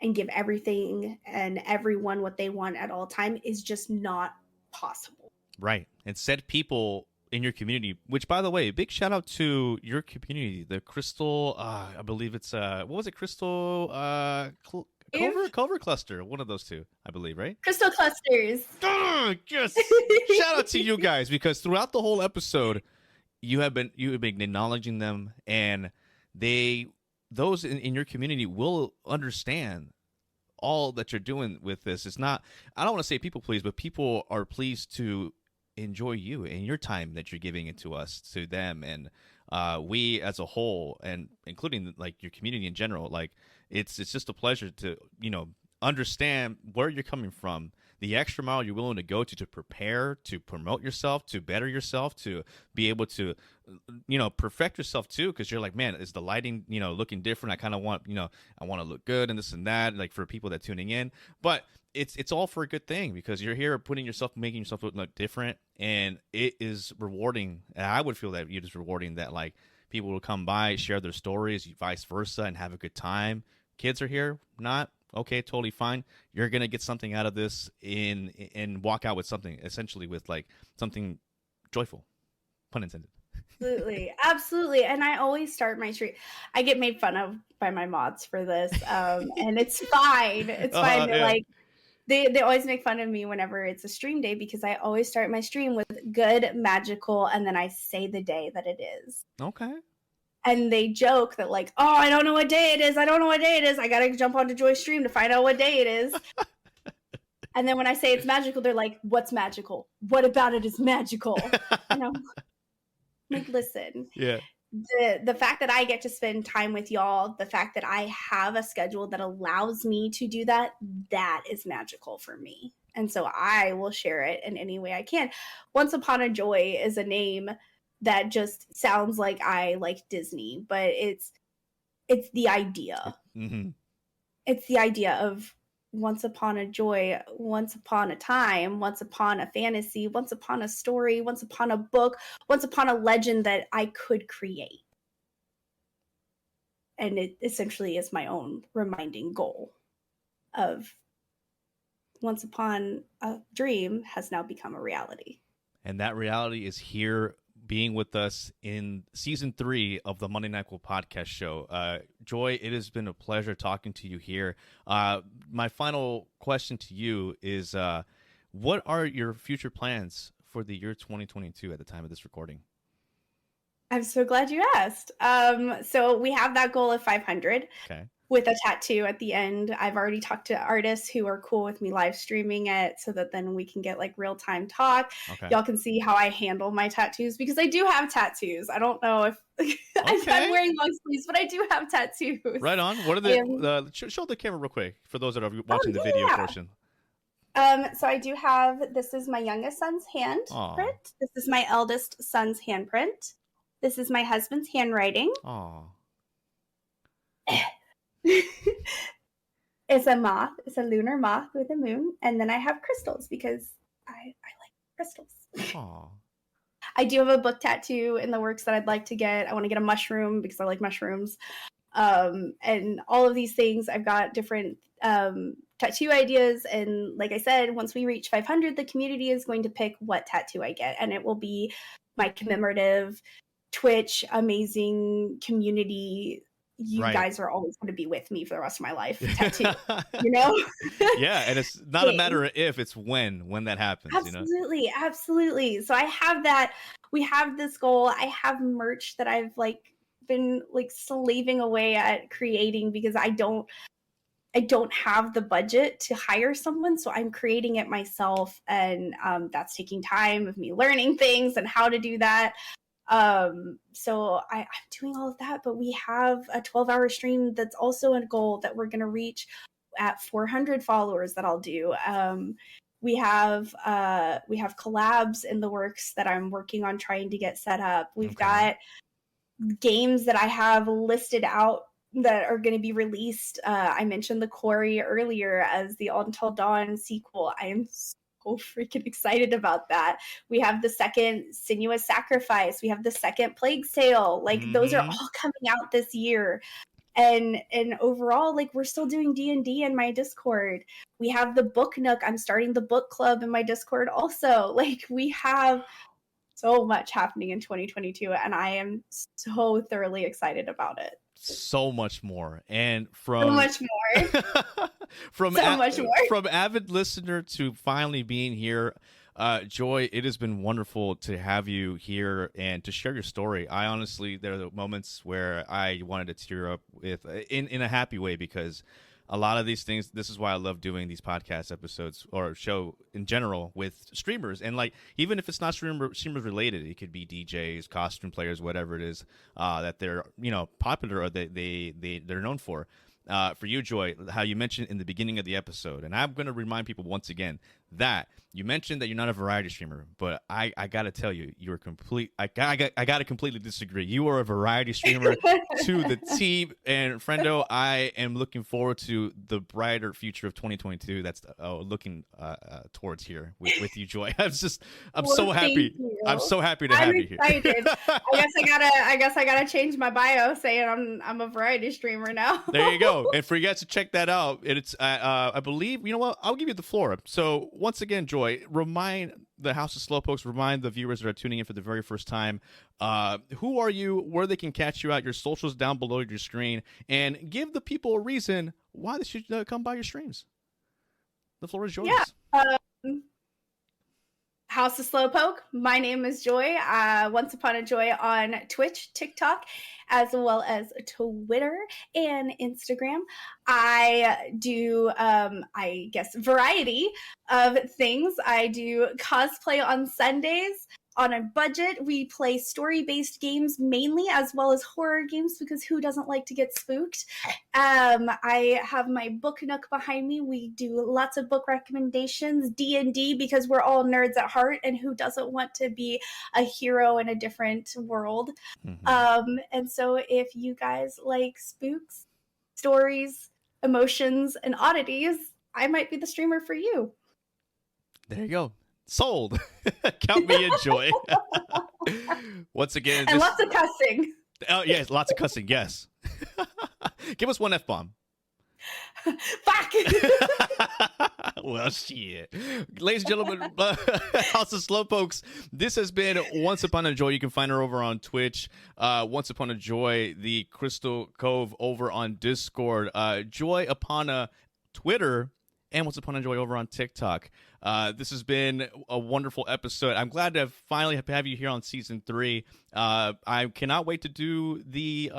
and give everything and everyone what they want at all time is just not possible. Right. And said people in your community, which, by the way, big shout out to your community, the Crystal, I believe it's, what was it? Crystal, Culver Cluster, one of those two, I believe, right? Crystal Clusters. Yes. Shout out to you guys, because throughout the whole episode, you have been acknowledging them, and those in your community will understand all that you're doing with this. It's not, I don't want to say people please, but people are pleased to enjoy you and your time that you're giving it to us, to them, and we as a whole, and including like your community in general. Like, it's just a pleasure to, you know, understand where you're coming from, the extra mile you're willing to go to prepare, to promote yourself, to better yourself, to be able to, perfect yourself too. Because you're like, man, is the lighting, looking different? I kind of want, I want to look good and this and that, like for people that tuning in. But it's all for a good thing, because you're here making yourself look different, and it is rewarding. And I would feel that it is rewarding that like people will come by, share their stories, vice versa, and have a good time. Kids are here, not okay, totally fine. You're gonna get something out of this and walk out with something, essentially with like something joyful, pun intended. Absolutely. And I always start my stream. I get made fun of by my mods for this, and it's fine. It's fine. Yeah. Like they always make fun of me whenever it's a stream day, because I always start my stream with good magical, and then I say the day that it is. Okay. And they joke that like, oh, I don't know what day it is. I don't know what day it is. I got to jump onto Joy's stream to find out what day it is. And then when I say it's magical, they're like, what's magical? What about it is magical? And I'm like, listen. Yeah. The fact that I get to spend time with y'all, the fact that I have a schedule that allows me to do that, that is magical for me. And so I will share it in any way I can. OnceUponaJoy is a name that just sounds like I like Disney, but it's the idea. Mm-hmm. It's the idea of once upon a joy, once upon a time, once upon a fantasy, once upon a story, once upon a book, once upon a legend that I could create. And it essentially is my own reminding goal of once upon a dream has now become a reality. And that reality is here, being with us in season 3 of the Monday Nyquil Podcast Show. Joy, it has been a pleasure talking to you here. My final question to you is, what are your future plans for the year 2022 at the time of this recording? I'm so glad you asked. So we have that goal of 500. Okay. With a tattoo at the end. I've already talked to artists who are cool with me live streaming it, so that then we can get like real time talk. Okay. Y'all can see how I handle my tattoos, because I do have tattoos. I don't know if I'm wearing long sleeves, but I do have tattoos. Right on. What are the show the camera real quick for those that are watching the video portion. So I do have, this is my youngest son's hand print. This is my eldest son's handprint. This is my husband's handwriting. Aww. It's a moth. It's a lunar moth with a moon. And then I have crystals, because I like crystals. Aww. I do have a book tattoo in the works that I'd like to get. I want to get a mushroom because I like mushrooms. And all of these things, I've got different tattoo ideas. And like I said, once we reach 500, the community is going to pick what tattoo I get. And it will be my commemorative Twitch amazing community. You guys are always going to be with me for the rest of my life. Tattoo, Yeah, and it's not a matter of if, it's when that happens. Absolutely, absolutely. So I have that. We have this goal. I have merch that I've been slaving away at creating, because I don't have the budget to hire someone, so I'm creating it myself, and that's taking time of me learning things and how to do that. So I'm doing all of that, but we have a 12-hour stream that's also a goal that we're going to reach at 400 followers that I'll do. We have collabs in the works that I'm working on trying to get set up. We've got games that I have listed out that are going to be released. I mentioned the Quarry earlier as the Until Dawn sequel. I am so freaking excited about that. We have the second Sinuous Sacrifice. We have the second Plague's Tale. Those are all coming out this year. And overall, we're still doing D&D in my Discord. We have the Book Nook. I'm starting the book club in my Discord also. We have so much happening in 2022, and I am so thoroughly excited about it. So much more. And from so much more. From avid listener to finally being here, Joy, it has been wonderful to have you here and to share your story. I honestly, there are moments where I wanted to tear up in a happy way, because a lot of these things, this is why I love doing these podcast episodes or show in general with streamers. And even if it's not streamers related, it could be DJs, costume players, whatever it is that they're popular or they're known for. for you, Joy, how you mentioned in the beginning of the episode, and I'm going to remind people once again that you mentioned that you're not a variety streamer, but I got to tell you, you're complete. I got to completely disagree. You are a variety streamer to the team, and friendo, I am looking forward to the brighter future of 2022. That's looking towards here with you, Joy. I'm so happy. I'm so happy to have you here. I guess I gotta change my bio saying I'm a variety streamer now. There you go. And for you guys to check that out, it's I believe, you know what? I'll give you the floor. So once again, Joy, remind the House of Slowpokes, remind the viewers that are tuning in for the very first time, who are you, where they can catch you at, your socials down below your screen, and give the people a reason why they should come by your streams. The floor is yours. Yeah. House of Slowpoke. My name is Joy. OnceUponaJoy on Twitch, TikTok, as well as Twitter and Instagram. I do, I guess, variety of things. I do cosplay on Sundays. On a budget, we play story-based games mainly, as well as horror games, because who doesn't like to get spooked? I have my book nook behind me. We do lots of book recommendations, D&D, because we're all nerds at heart, and who doesn't want to be a hero in a different world? And so if you guys like spooks, stories, emotions, and oddities, I might be the streamer for you. There you go. Sold. Count me in, Joy. Once again, and lots of cussing. Oh yes, lots of cussing. Yes. Give us one F-bomb. Fuck. Well, shit. Ladies and gentlemen, House of Slowpokes, this has been OnceUponaJoy. You can find her over on Twitch. OnceUponaJoy, the Crystal Cove over on Discord. Joy Upona Twitter, and OnceUponaJoy over on TikTok. This has been a wonderful episode. I'm glad to finally have you here on season 3. I cannot wait to do the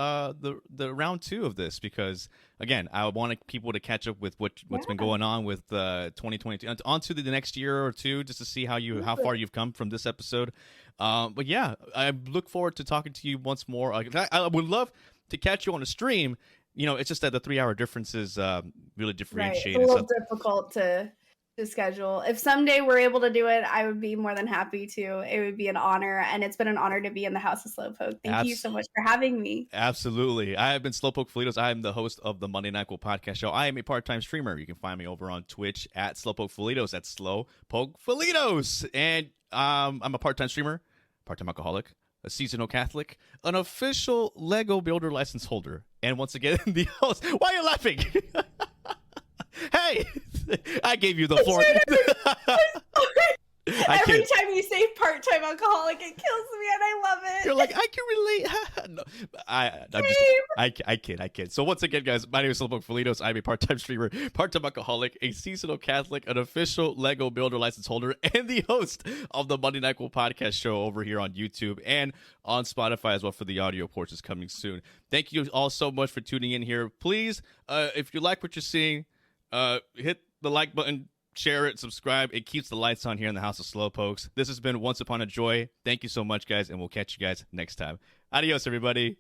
round 2 of this, because again, I want people to catch up with what's been going on with 2022 on to the next year or two, just to see how far you've come from this episode. But yeah, I look forward to talking to you once more. I would love to catch you on a stream. You know, it's just that the 3-hour differences really differentiate. Right. It's a little difficult to schedule. If someday we're able to do it, I would be more than happy to. It would be an honor, and it's been an honor to be in the House of Slowpoke. Thank you so much for having me. Absolutely. I have been SlowpokeFelitos. I am the host of the Monday Nyquil Podcast Show. I am a part-time streamer. You can find me over on Twitch at SlowpokeFelitos, at SlowpokeFelitos. And I'm a part-time streamer, part-time alcoholic, a seasonal Catholic, an official Lego Builder license holder, and once again, the host. Why are you laughing? Hey, I gave you the floor. Every time you say part-time alcoholic, it kills me, and I love it. You're like, I can relate. No, I kid. So once again, guys, my name is SlowpokeFelitos. I'm a part-time streamer, part-time alcoholic, a seasonal Catholic, an official Lego Builder license holder, and the host of the Monday Nyquil Podcast Show over here on YouTube and on Spotify as well, for the audio portions coming soon. Thank you all so much for tuning in here. Please, if you like what you're seeing, hit the like button, share it, subscribe. It keeps the lights on here in the House of Slowpokes. This has been OnceUponaJoy. Thank you so much, guys, and we'll catch you guys next time. Adios, everybody.